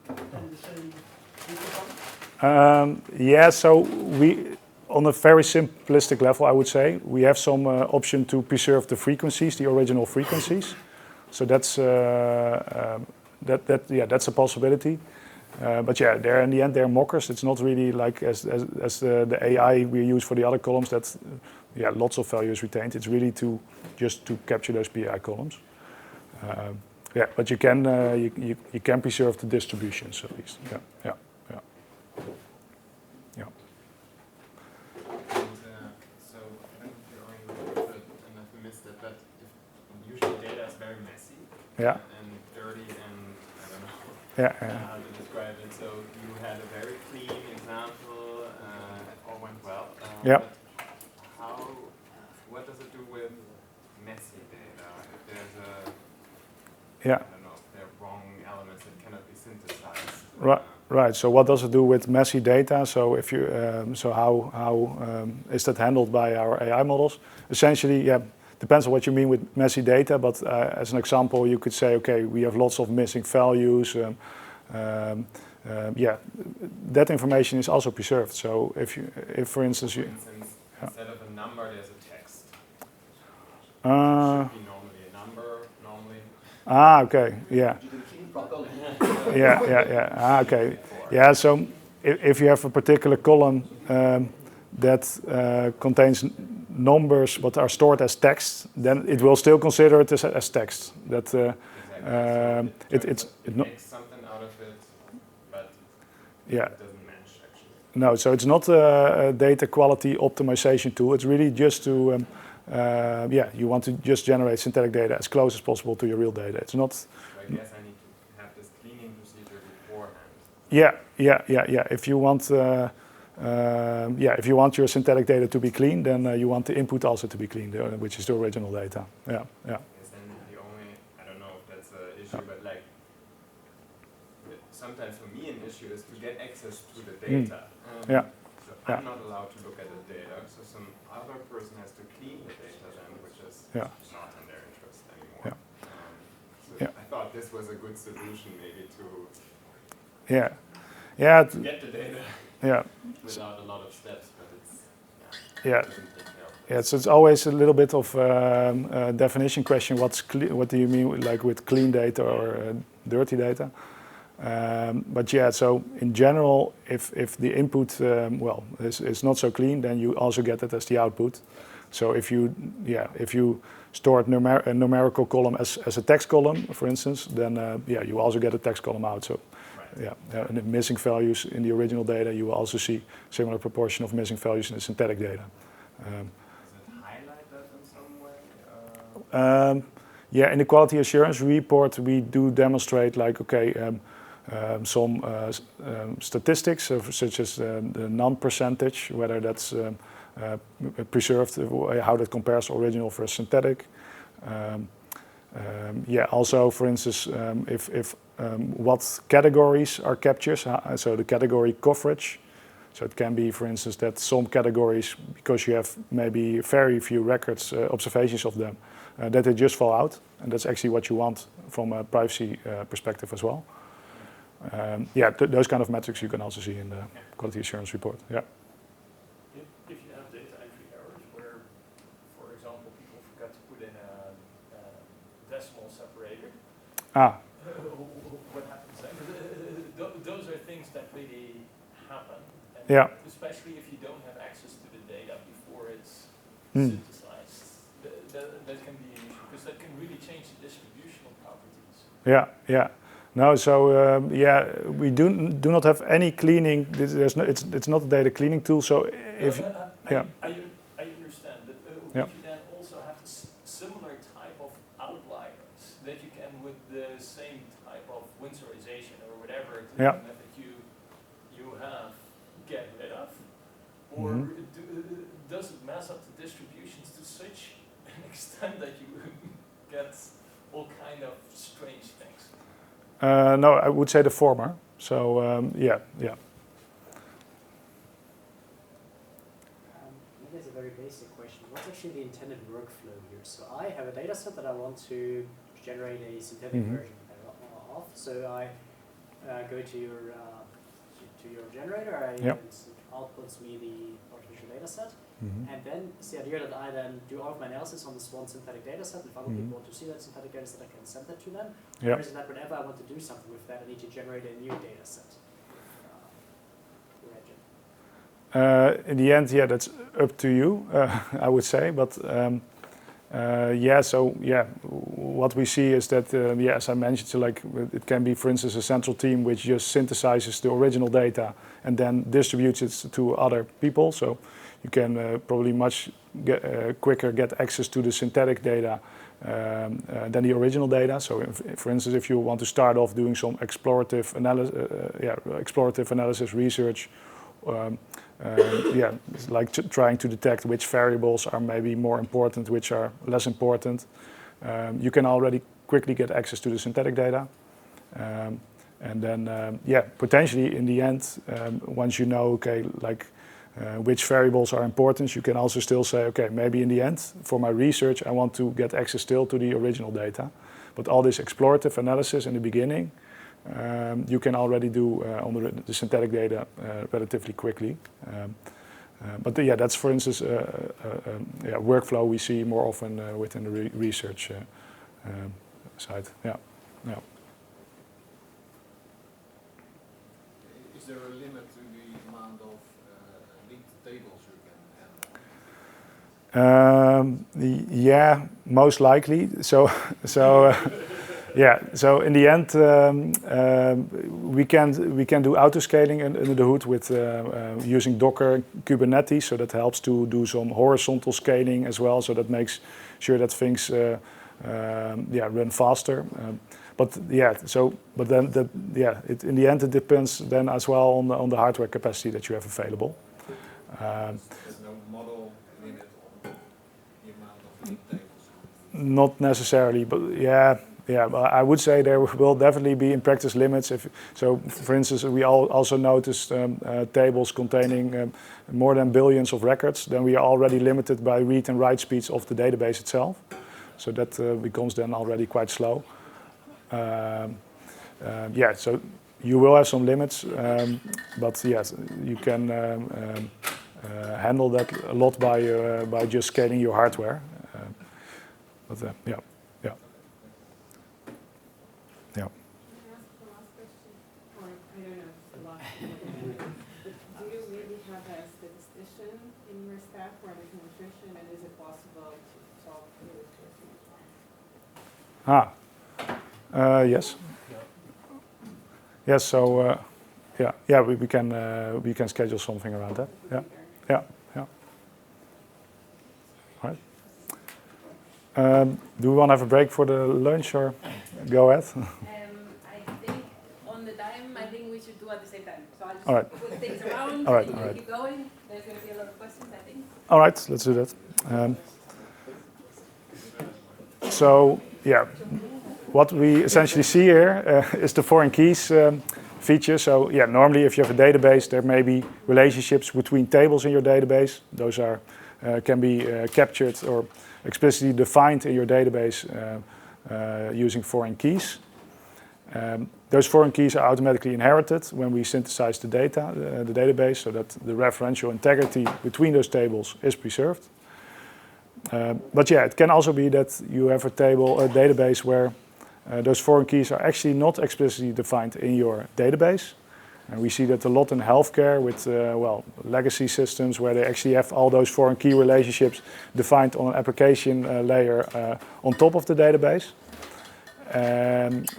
10 the same interval? So we, on a very simplistic level, I would say, we have some option to preserve the frequencies, the original frequencies. So that's that's a possibility. But there in the end they're mockers. It's not really like as the AI we use for the other columns that lots of values retained. It's really just to capture those PAI columns. But you can preserve the distributions at least. Yeah. So I don't know if you already referred and I've missed it, but usually data is very messy. Yeah. And dirty, and I don't know Yeah. how to describe it. So you had a very clean example, it all went well. Yeah. But what does it do with messy data? If there's I don't know, if there are wrong elements that cannot be synthesized. Right. So what does it do with messy data? So if you how is that handled by our AI models? Essentially, the depends on what you mean with messy data, but as an example, you could say, okay, we have lots of missing values. Yeah, that information is also preserved. So if for instance, instead of a number, there's a text. Should be normally a number, normally. Ah, okay, yeah. Yeah. Ah, okay. Yeah, so if you have a particular column that contains numbers but are stored as text, then it will still consider it as text. That it's makes something out of it, but yeah. it doesn't match actually. No, so it's not a data quality optimization tool. It's really just to yeah, you want to just generate synthetic data as close as possible to your real data. It's not. So I guess I need to have this cleaning procedure beforehand. Yeah. If you want, if you want your synthetic data to be clean, then you want the input also to be clean, which is the original data. Yeah. Yes, then the only, I don't know if that's an issue, but like sometimes for me an issue is to get access to the data. So I'm not allowed to look at the data, so some other person has to clean the data then, which is not in their interest anymore. So I thought this was a good solution maybe to get the data without a lot of steps, but it's so it's always a little bit of definition question. What do you mean like with clean data or dirty data? But yeah, so in general, if the input is not so clean, then you also get it as the output. So if you store a numerical column as a text column, for instance, then you also get a text column out. So and if missing values in the original data, you will also see similar proportion of missing values in the synthetic data. Does it highlight that in some way? Yeah, in the quality assurance report, we do demonstrate like, okay, some statistics, such as the non-percentage, whether that's preserved, how that compares to original versus synthetic. Also, for instance, if what categories are captured, so the category coverage. So it can be, for instance, that some categories, because you have maybe very few records, observations of them, that they just fall out, and that's actually what you want from a privacy perspective as well. Those kind of metrics you can also see in the quality assurance report. Yeah. If you have data entry errors where, for example, people forgot to put in a decimal separator, what happens then? Those are things that really happen. And especially if you don't have access to the data before it's synthesized, that can be an issue because that can really change the distributional properties. Yeah. No, so we do not have any cleaning. It's not a data cleaning tool. So if I understand, but would you then also have similar type of outliers that you can with the same type of winsorization or whatever method you have get rid of, or does it mess up the distributions to such an extent that you get all kind of strange things? No, I would say the former. So Maybe it's a very basic question. What's actually the intended workflow here? So I have a data set that I want to generate a synthetic version of. So I go to your generator. It outputs me the artificial data set. And then it's the idea that I then do all of my analysis on this one synthetic data set. If other people want to see that synthetic data set, I can send that to them. Or is it that whenever I want to do something with that, I need to generate a new data set? In the end, that's up to you, I would say. But what we see is that, as I mentioned, so like it can be, for instance, a central team which just synthesizes the original data and then distributes it to other people. So you can probably much quicker get access to the synthetic data than the original data. So, for instance, if you want to start off doing some explorative analysis research, it's like trying to detect which variables are maybe more important, which are less important. You can already quickly get access to the synthetic data. And then, potentially in the end, once you know, okay, like which variables are important. You can also still say, okay, maybe in the end, for my research, I want to get access still to the original data. But all this explorative analysis in the beginning, you can already do on the synthetic data relatively quickly. But yeah, that's, for instance, a workflow we see more often within the research side. Yeah. Yeah. Is there a limit to the amount of linked tables you can handle? Yeah, most likely. So yeah. So in the end, we can do auto-scaling under the hood with using Docker, Kubernetes. So that helps to do some horizontal scaling as well. So that makes sure that things run faster. But yeah, but then in the end it depends then as well on the hardware capacity that you have available. There's no model limit on the amount of linked tables? Not necessarily, but yeah, but I would say there will definitely be in practice limits. So, for instance, we also noticed tables containing more than billions of records. Then we are already limited by read and write speeds of the database itself. So that becomes then already quite slow. Yeah, so you will have some limits, but yes, you can handle that a lot by just scaling your hardware. But yeah. Yeah. Do you really have a statistician in your staff for additional nutrition, and is it possible to solve Yes. Yes. So we can schedule something around that. Yeah. All right. Do we want to have a break for the lunch or go ahead? I think on the time, I think we should do at the same time. So I'll just All right. put things around. All right. You keep going. There's going to be a lot of questions, I think. All right, let's do that. So yeah, what we essentially see here is the foreign keys feature. So yeah, normally if you have a database, there may be relationships between tables in your database. Those are can be captured or explicitly defined in your database using foreign keys. Those foreign keys are automatically inherited when we synthesize the data, the database, so that the referential integrity between those tables is preserved. But yeah, it can also be that you have a database where those foreign keys are actually not explicitly defined in your database. And we see that a lot in healthcare with legacy systems where they actually have all those foreign key relationships defined on an application layer on top of the database. And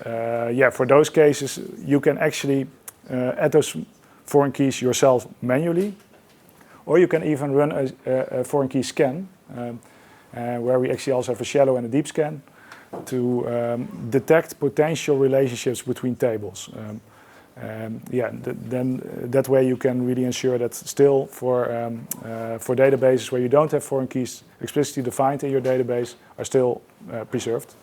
for those cases, you can actually add those foreign keys yourself manually, or you can even run a foreign key scan, where we actually also have a shallow and a deep scan to detect potential relationships between tables. Then that way you can really ensure that still for databases where you don't have foreign keys explicitly defined in your database are still preserved.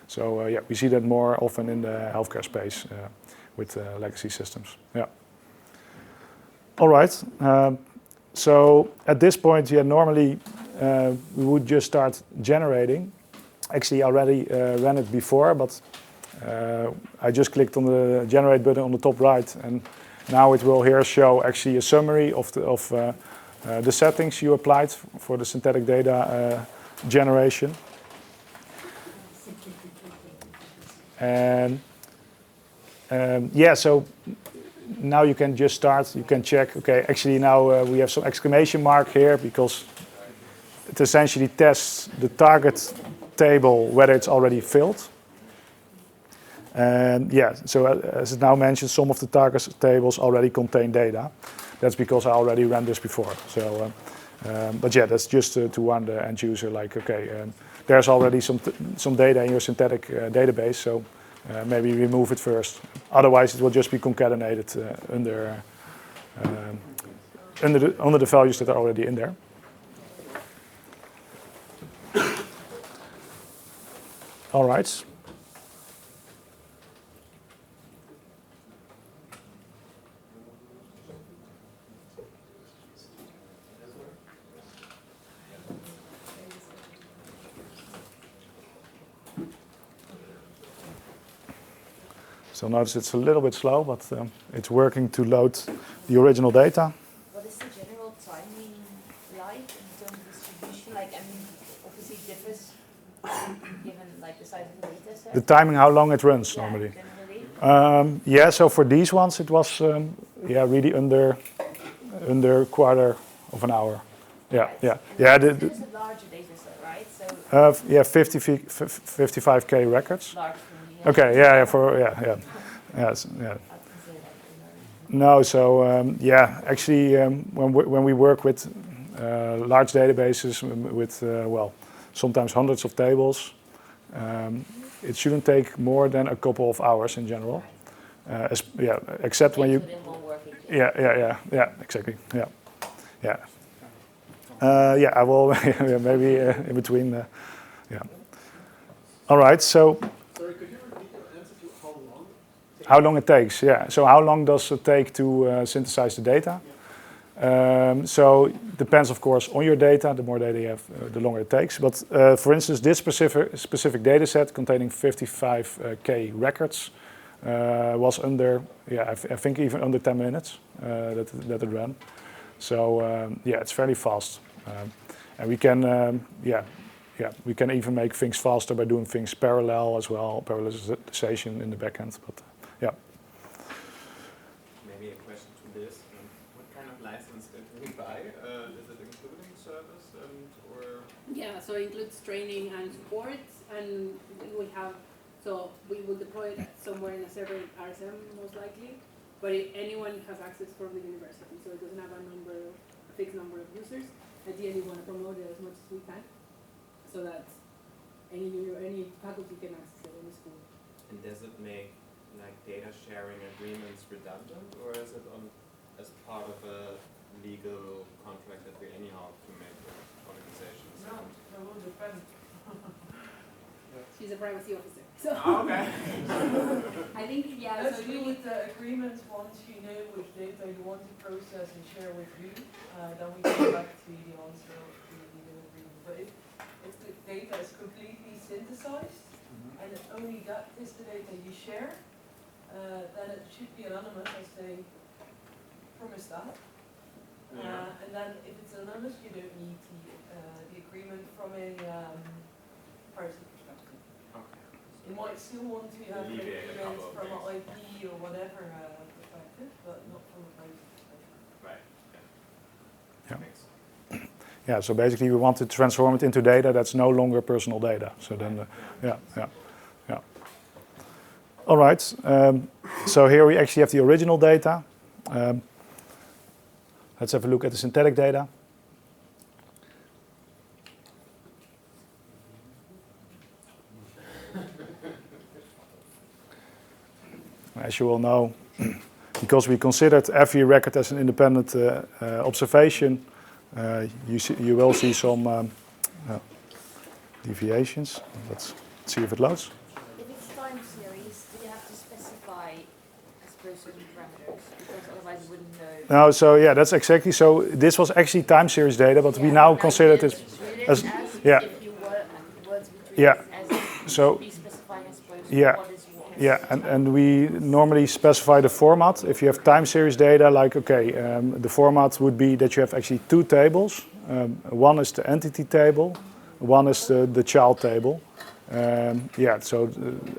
So we see that more often in the healthcare space with legacy systems. Yeah. All right. So at this point, normally we would just start generating. Actually, I already ran it before, but I just clicked on the generate button on the top right, and now it will here show actually a summary of the settings you applied for the synthetic data generation. And so now you can just start, you can check, okay, actually now we have some exclamation mark here because it essentially tests the target table whether it's already filled. And so as it now mentioned, some of the target tables already contain data. That's because I already ran this before. So, but that's just to warn the end user, like, okay, there's already some data in your synthetic database, so maybe remove it first. Otherwise, it will just be concatenated under the values that are already in there. All right. So notice it's a little bit slow, but it's working to load the original data. What is the general timing like in terms of distribution? Like, I mean, obviously it differs given like the size of the data set. The timing, how long it runs normally. Generally. Yeah, so for these ones it was really under quarter of an hour. Yeah, Right. yeah, And yeah. It's a larger data set, right? So Yeah, 55K records. large for me. Okay, yeah, yeah. No, so actually, when we work with large databases with sometimes hundreds of tables, it shouldn't take more than a couple of hours in general. Except when you. Yeah, exactly. Yeah. I will maybe in between. Yeah. All right. So. Sorry, could you repeat your answer to how long? How long it takes? Yeah. So how long does it take to synthesize the data? So depends, of course, on your data. The more data you have, the longer it takes. But for instance, this specific data set containing 55K records was under, I think even under 10 minutes that it ran. So it's fairly fast, and we can, we can even make things faster by doing things parallel as well, parallelization in the backend. But Maybe a question to this: what kind of license did we buy? Is it including service or? Yeah, so it includes training and support, and we have. So we will deploy it somewhere in a server in RSM most likely, but anyone has access from the university, so it doesn't have a fixed number of users. Ideally, we want to promote it as much as we can, so that any faculty can access it in the school. And does it make like data sharing agreements redundant, or is it as part of a legal contract that we anyhow have to make with organizations? No, that will depend. She's a privacy officer. So okay. I think, Let's so deal with the agreement once you know which data you want to process and share with you. Then we come back to the answer of the legal agreement. But if the data is completely synthesized and only that is the data you share, then it should be anonymous as they promise that. And then if it's anonymous, you don't need the agreement from a privacy perspective. Okay. You might still want to have agreements from an IP or whatever perspective, but not from a privacy perspective. Right. Yeah. Thanks. yeah, so basically we want to transform it into data that's no longer personal data. So then, yeah. All right. So here we actually have the original data. Let's have a look at the synthetic data. As you all know, because we considered every record as an independent observation, you will see some deviations. Let's see if it loads. If it's time series, do you have to specify as per certain parameters? Because otherwise you wouldn't know. No, so yeah, that's exactly. So this was actually time series data, but we now consider it as yeah. If you words between Yeah. as So be specifying, I suppose, yeah. what is what. Yeah, and we normally specify the format. If you have time series data, like, the format would be that you have actually two tables. One is the entity table, one is the child table. So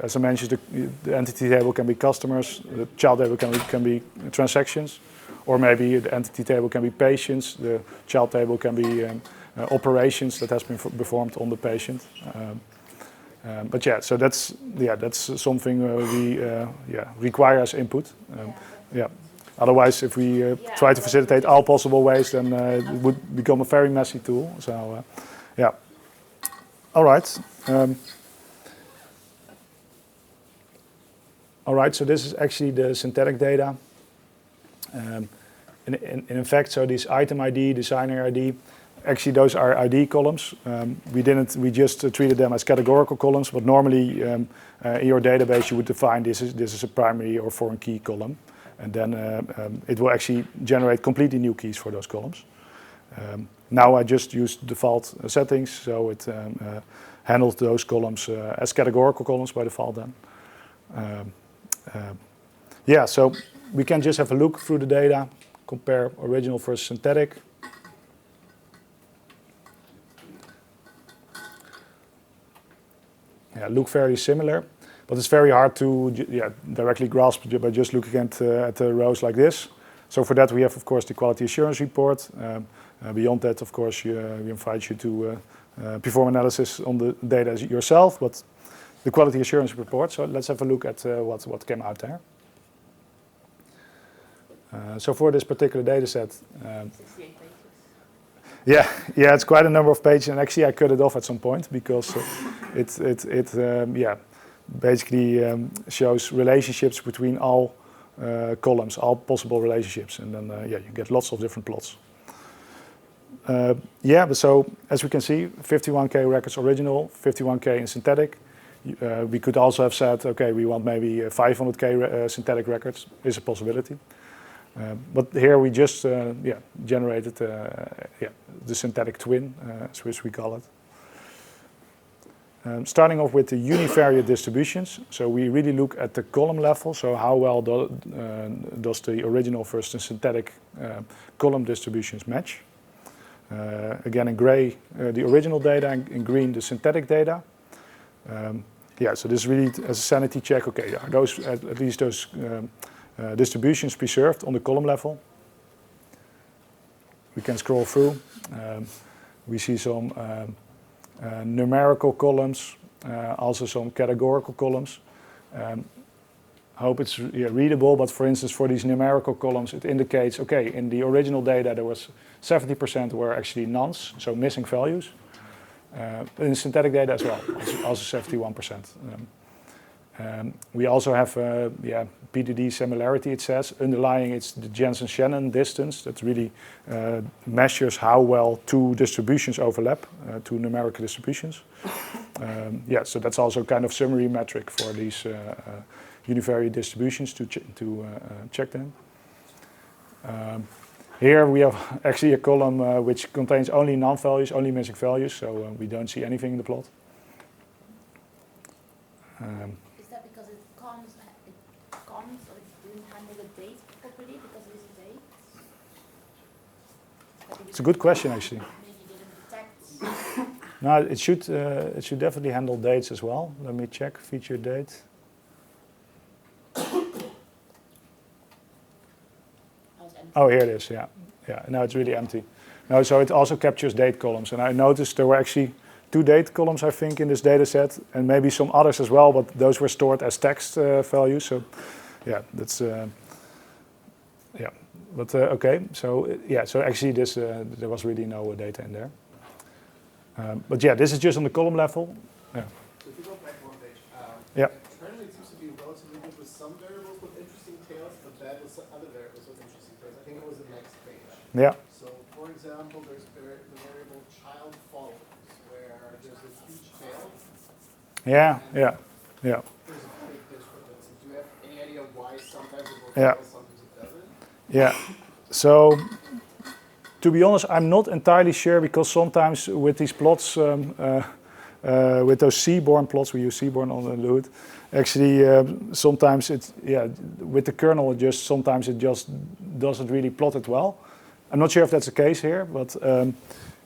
as I mentioned, the entity table can be customers, the child table can be transactions, or maybe the entity table can be patients, the child table can be operations that has been performed on the patient. So that's something we require as input. Otherwise, if we try to facilitate all possible ways, then it would become a very messy tool. So all right. All right. So this is actually the synthetic data. In fact, so this item ID, designer ID. Actually, those are ID columns. We just treated them as categorical columns, but normally in your database you would define this is a primary or foreign key column, and then it will actually generate completely new keys for those columns. Now I just used default settings, so it handles those columns as categorical columns by default then. Yeah, so we can just have a look through the data, compare original versus synthetic. Yeah, look very similar, but it's very hard to directly grasp by just looking at the rows like this. So for that we have, of course, the quality assurance report. Beyond that, of course, we invite you to perform analysis on the data yourself, but the quality assurance report. So let's have a look at what came out there. So for this particular data set, 68 pages. yeah, it's quite a number of pages, and actually I cut it off at some point because it basically shows relationships between all columns, all possible relationships, and then you get lots of different plots. But so as we can see, 51K records original, 51K in synthetic. We could also have said, okay, we want maybe 500K synthetic records, is a possibility. But here we just generated the synthetic twin, as we call it. Starting off with the univariate distributions. So we really look at the column level. So how well does the original versus the synthetic column distributions match? Again, in gray, the original data, in green, the synthetic data. So this really as a sanity check. Okay, are those at least those distributions preserved on the column level? We can scroll through. We see some numerical columns, also some categorical columns. I hope it's readable, but for instance, for these numerical columns, it indicates, okay, in the original data there was 70% were actually nonce, so missing values. In synthetic data as well, also 71%. We also have PDD similarity, it says. Underlying, it's the Jensen-Shannon distance that really measures how well two distributions overlap, two numerical distributions. So that's also kind of summary metric for these univariate distributions to check them. Here we have actually a column which contains only non-values, only missing values, so we don't see anything in the plot. Is that because it comes or it didn't handle the date properly because it is a date? It's a good question, actually. Maybe didn't detect. No, it should definitely handle dates as well. Let me check feature date. Oh, here it is. Yeah. Now it's really empty. No, so it also captures date columns, and I noticed there were actually 2 date columns, I think, in this data set, and maybe some others as well, but those were stored as text values. So, that's But okay, so so actually this there was really no data in there. But this is just on the column level. Yeah. So if you go back one page, currently it seems to be relatively good with some variables with interesting tails, but bad with other variables with interesting tails. I think it was the next page. Yeah. So for example, there's the variable child followers, where there's a huge tail. Yeah. There's a big discrepancy. Do you have any idea why sometimes it will fail, sometimes it doesn't? Yeah. So to be honest, I'm not entirely sure, because sometimes with these plots, with those Seaborn plots, we use Seaborn on the hood. Actually, sometimes it's with the kernel, sometimes it just doesn't really plot it well. I'm not sure if that's the case here, but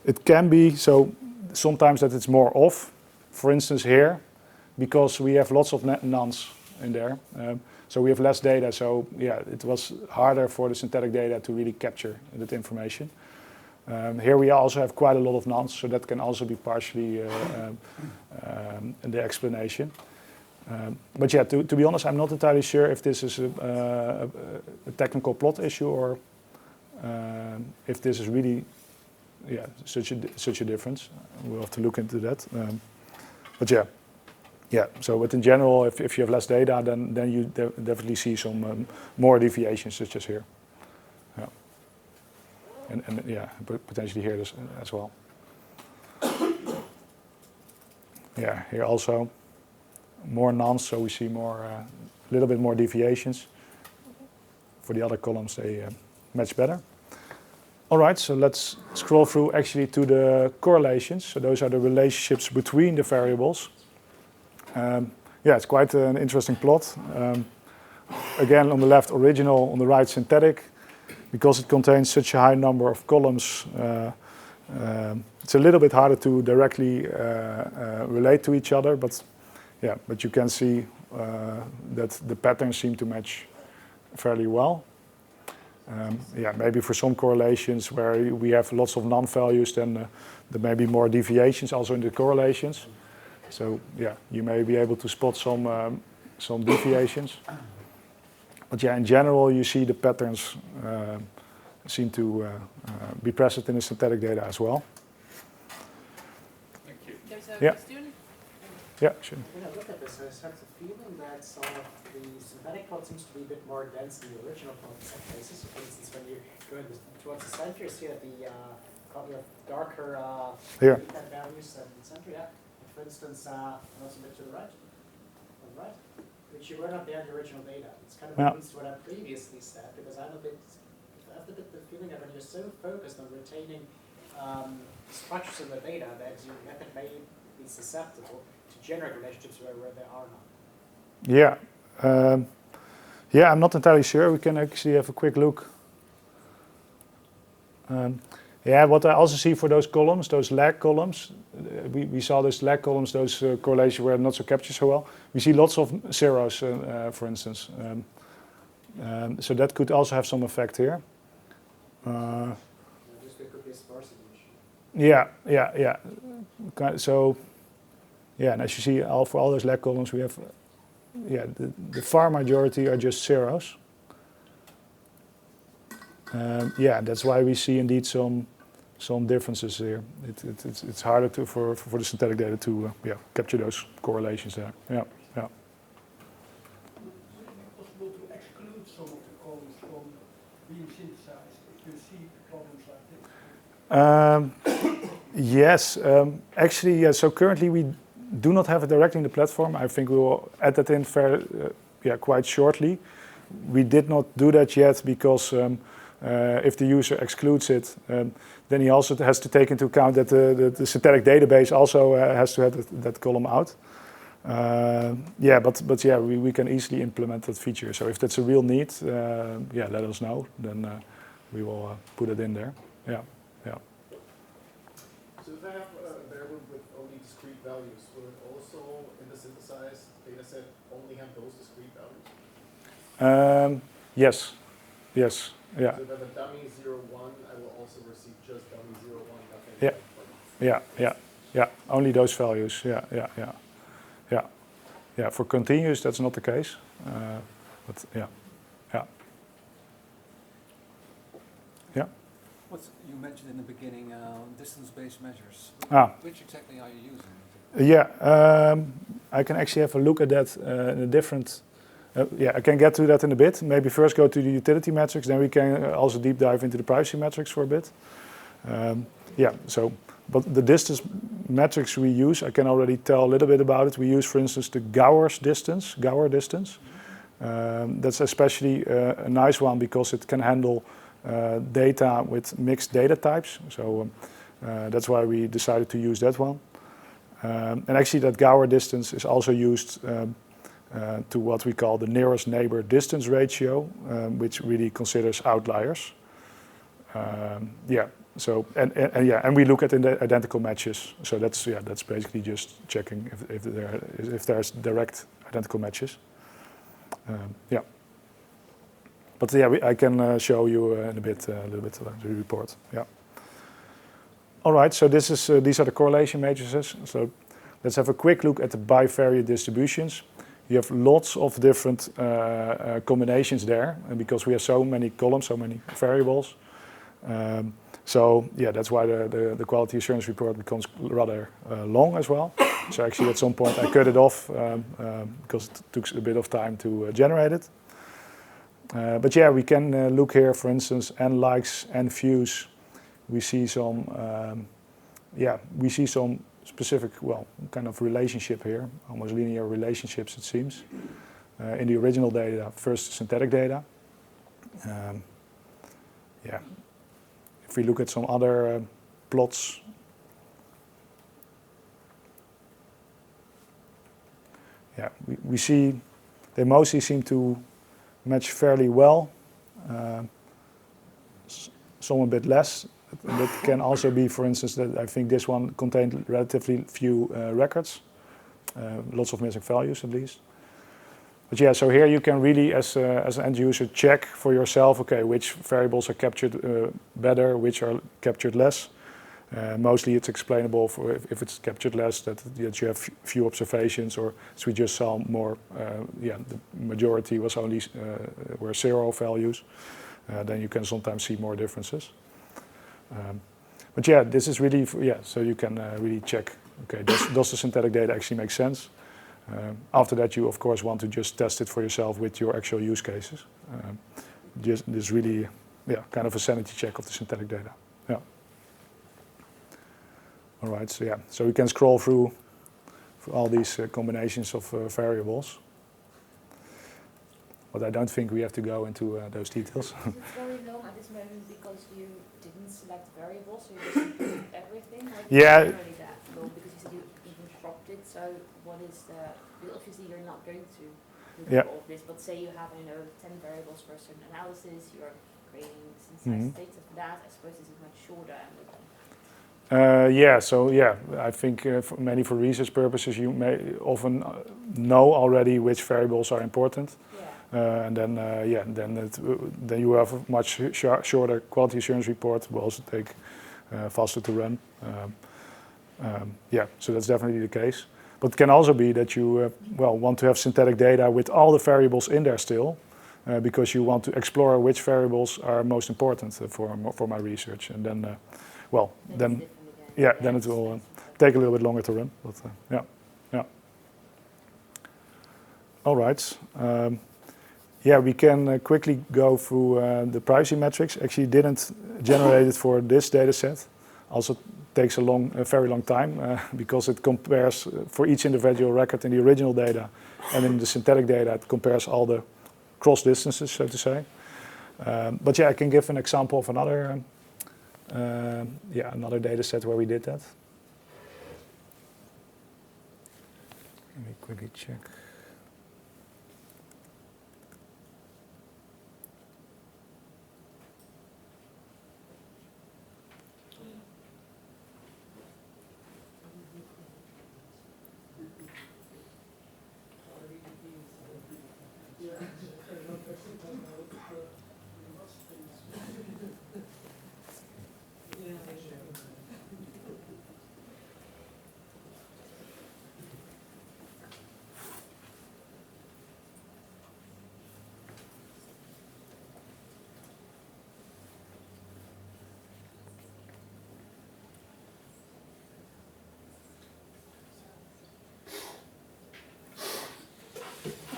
it can be so sometimes that it's more off. For instance, here, because we have lots of nonce in there, so we have less data. So it was harder for the synthetic data to really capture that information. Here we also have quite a lot of nonce, so that can also be partially the explanation. But to be honest, I'm not entirely sure if this is a technical plot issue or if this is really such a difference. We'll have to look into that. But in general, if you have less data, then you definitely see some more deviations, such as here. And potentially here as well. Here also more nonce, so we see more, a little bit more deviations. For the other columns, they match better. All right, so let's scroll through actually to the correlations. So those are the relationships between the variables. It's quite an interesting plot. again, on the left, original, on the right, synthetic. Because it contains such a high number of columns, it's a little bit harder to directly relate to each other, but you can see that the patterns seem to match fairly well. Maybe for some correlations where we have lots of non-values, then there may be more deviations also in the correlations. So you may be able to spot some deviations. But in general, you see the patterns seem to be present in the synthetic data as well. Thank you. There's a question? Yeah, sure. When I look at this, I start to feeling that some of the synthetic plot seems to be a bit more dense than the original plot in some cases. So for instance, when you go towards the center, you see that the couple of darker values in the center. Yeah. For instance, also a bit to the right. On the right. Which you were not there in the original data. It's kind of against what I previously said, because I have a bit the feeling that when you're so focused on retaining structures in the data, that your method may be susceptible to generate relationships where there are none. I'm not entirely sure. We can actually have a quick look. What I also see for those columns, those lag columns, we saw those lag columns, those correlations were not so captured so well. We see lots of zeros, for instance. So that could also have some effect here. Just there could be a sparsity issue. So, and as you see, for all those lag columns, we have, the far majority are just zeros. That's why we see indeed some differences here. It's harder for the synthetic data to capture those correlations there. Is it possible to exclude some of the columns from being synthesized if you see problems like this? Yes, actually, so currently we do not have it directly in the platform. I think we will add that in quite shortly. We did not do that yet because if the user excludes it, then he also has to take into account that the synthetic database also has to have that column out. We can easily implement that feature. So if that's a real need, let us know. Then we will put it in there. So if I have a variable with only discrete values, will it also in the synthesized data set only have those discrete values? Yes. So if I have a dummy 0, 1, I will also receive just dummy 0, 1, nothing. Only those values. For continuous, that's not the case. You mentioned in the beginning distance-based measures. Which exactly are you using? I can actually have a look at that in a different. I can get to that in a bit. Maybe first go to the utility metrics, then we can also deep dive into the privacy metrics for a bit. But the distance metrics we use, I can already tell a little bit about it. We use, for instance, the Gower distance. That's especially a nice one because it can handle data with mixed data types. So that's why we decided to use that one. And actually that Gower distance is also used to what we call the nearest neighbor distance ratio, which really considers outliers. And we look at identical matches. So that's basically just checking if there's direct identical matches. But I can show you in a little bit the report. All right. So these are the correlation matrices. So let's have a quick look at the bivariate distributions. You have lots of different combinations there, and because we have so many columns, so many variables. That's why the quality assurance report becomes rather long as well. So actually at some point I cut it off because it took a bit of time to generate it. We can look here, for instance, n likes, n views. We see some specific, kind of relationship here, almost linear relationships it seems. In the original data versus synthetic data. If we look at some other plots, we see they mostly seem to match fairly well. Some a bit less. That can also be, for instance, that I think this one contained relatively few records, lots of missing values at least. But yeah, so here you can really, as an end user, check for yourself, okay, which variables are captured better, which are captured less. Mostly it's explainable for if it's captured less, that you have few observations, or as we just saw more, the majority was only were 0 values. Then you can sometimes see more differences. But yeah, this is really, so you can really check, okay, does the synthetic data actually make sense? After that, you of course want to just test it for yourself with your actual use cases. This really, kind of a sanity check of the synthetic data. Yeah. All right, so we can scroll through all these combinations of variables. But I don't think we have to go into those details. It's very long at this moment because you didn't select variables, so you just included everything? Or Yeah. really that long because you said you even dropped it, so what is the, because obviously you're not going to do all of this, but say you have, 10 variables for a certain analysis, you're creating synthesized data for that, I suppose this is much shorter. I think mainly for research purposes, you may often know already which variables are important. And then you have a much shorter quality assurance report. Will also take faster to run. So that's definitely the case. But it can also be that you want to have synthetic data with all the variables in there still, because you want to explore which variables are most important for my research. And then, then it will take a little bit longer to run. But All right. We can quickly go through the privacy metrics. Actually, didn't generate it for this data set. Also takes a very long time because it compares for each individual record in the original data and in the synthetic data. It compares all the cross distances, so to say. I can give an example of another data set where we did that. Let me quickly check.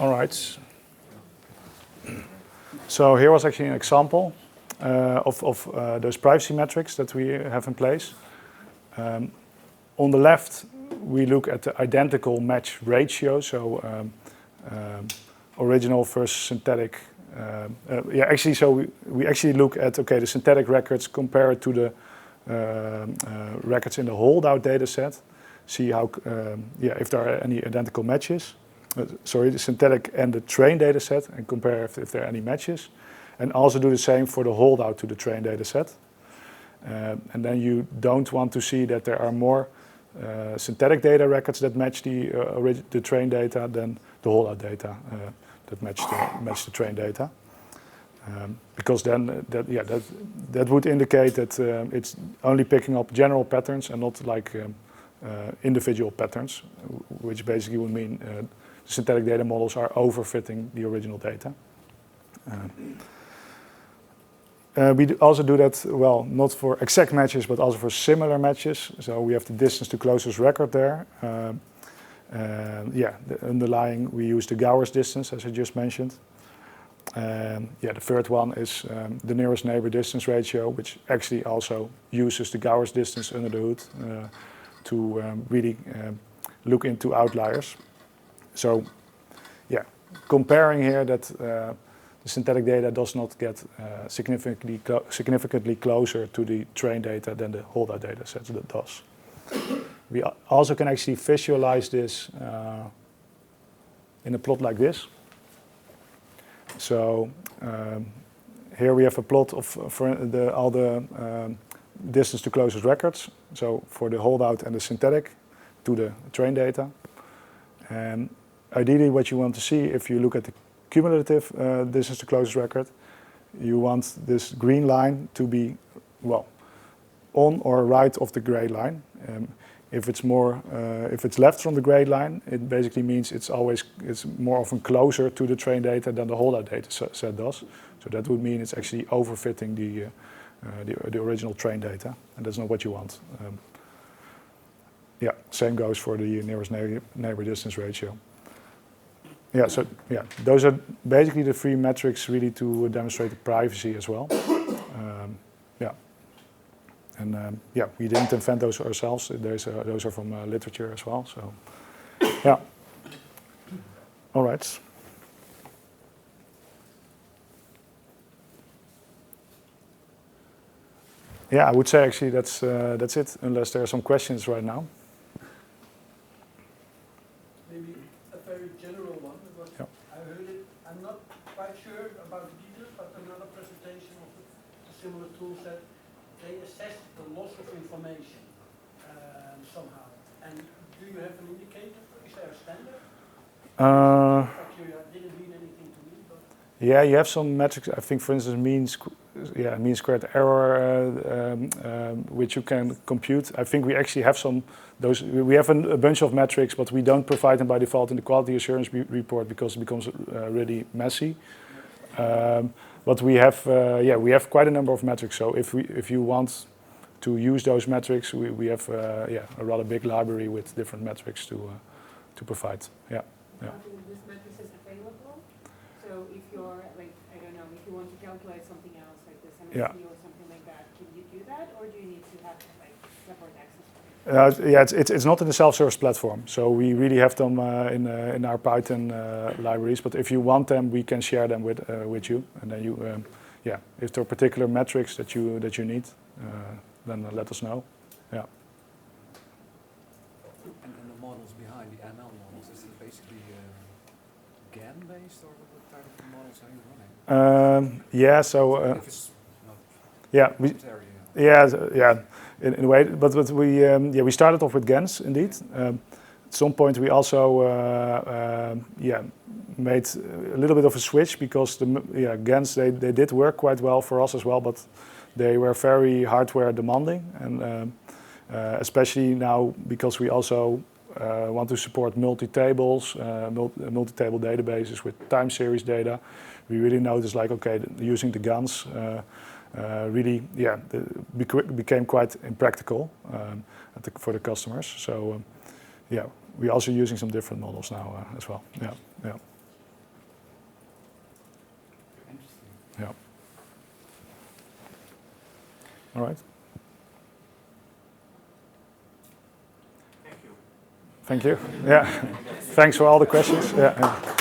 All right. So here was actually an example of those privacy metrics that we have in place. On the left, we look at the identical match ratio, so original versus synthetic. We actually look at the synthetic records compared to the records in the holdout data set. See how if there are any identical matches. The synthetic and the trained data set, and compare if there are any matches. And also do the same for the holdout to the trained data set. And then you don't want to see that there are more synthetic data records that match the trained data than the holdout data that match the trained data. Because then that would indicate that it's only picking up general patterns and not like individual patterns, which basically would mean synthetic data models are overfitting the original data. We also do that, not for exact matches, but also for similar matches. So we have the distance to closest record there. The underlying, we use the Gowers distance, as I just mentioned. The third one is the nearest neighbor distance ratio, which actually also uses the Gowers distance under the hood to really look into outliers. So, comparing here that the synthetic data does not get significantly closer to the trained data than the holdout data set that does. We also can actually visualize this in a plot like this. So here we have a plot of all the distance to closest records. So for the holdout and the synthetic to the train data. And ideally what you want to see, if you look at the cumulative distance to closest record, you want this green line to be, well, on or right of the gray line. If it's left from the gray line, it basically means it's more often closer to the train data than the holdout data set does. So that would mean it's actually overfitting the original train data, and that's not what you want. Yeah, same goes for the nearest neighbor distance ratio. Yeah, so yeah, those are basically the three metrics really to demonstrate the privacy as well. Yeah, and yeah, we didn't invent those ourselves. Those are from literature as well. So yeah, all right. Yeah, I would say actually that's it, unless there are some questions right now. Maybe a very general one, because I heard it, I'm not quite sure about the details, but another presentation of a similar tool said they assess the loss of information somehow. And do you have an indicator? Is there a standard? Didn't mean anything to me, but yeah, you have some metrics. I think, for instance, mean squared error, which you can compute. I think we actually have those. We have a bunch of metrics, but we don't provide them by default in the quality assurance report because it becomes really messy. But we have quite a number of metrics. So if you want to use those metrics, we have a rather big library with different metrics to provide. Yeah. Yeah. This metric is available. So if you're like, I don't know, if you want to calculate something else like this MSC or something like that, can you do that, or do you need to have like separate access for it? Yeah, it's not in the self-service platform. So we really have them in our Python libraries. But if you want them, we can share them with you, and then you, if there are particular metrics that you need, then let us know. Yeah. And the models behind the ML models, is it basically GAN based, or what type of models are you running? Yeah. So if it's not in a way. But we started off with GANs indeed. At some point we also made a little bit of a switch because the GANs they did work quite well for us as well, but they were very hardware demanding, and especially now because we also want to support multi-tables, multi-table databases with time series data. We really noticed like, okay, using the GANs really, became quite impractical for the customers. So we're also using some different models now as well. Yeah. Yeah. All right. thank you. Thank you. Yeah. Thanks for all the questions. Yeah.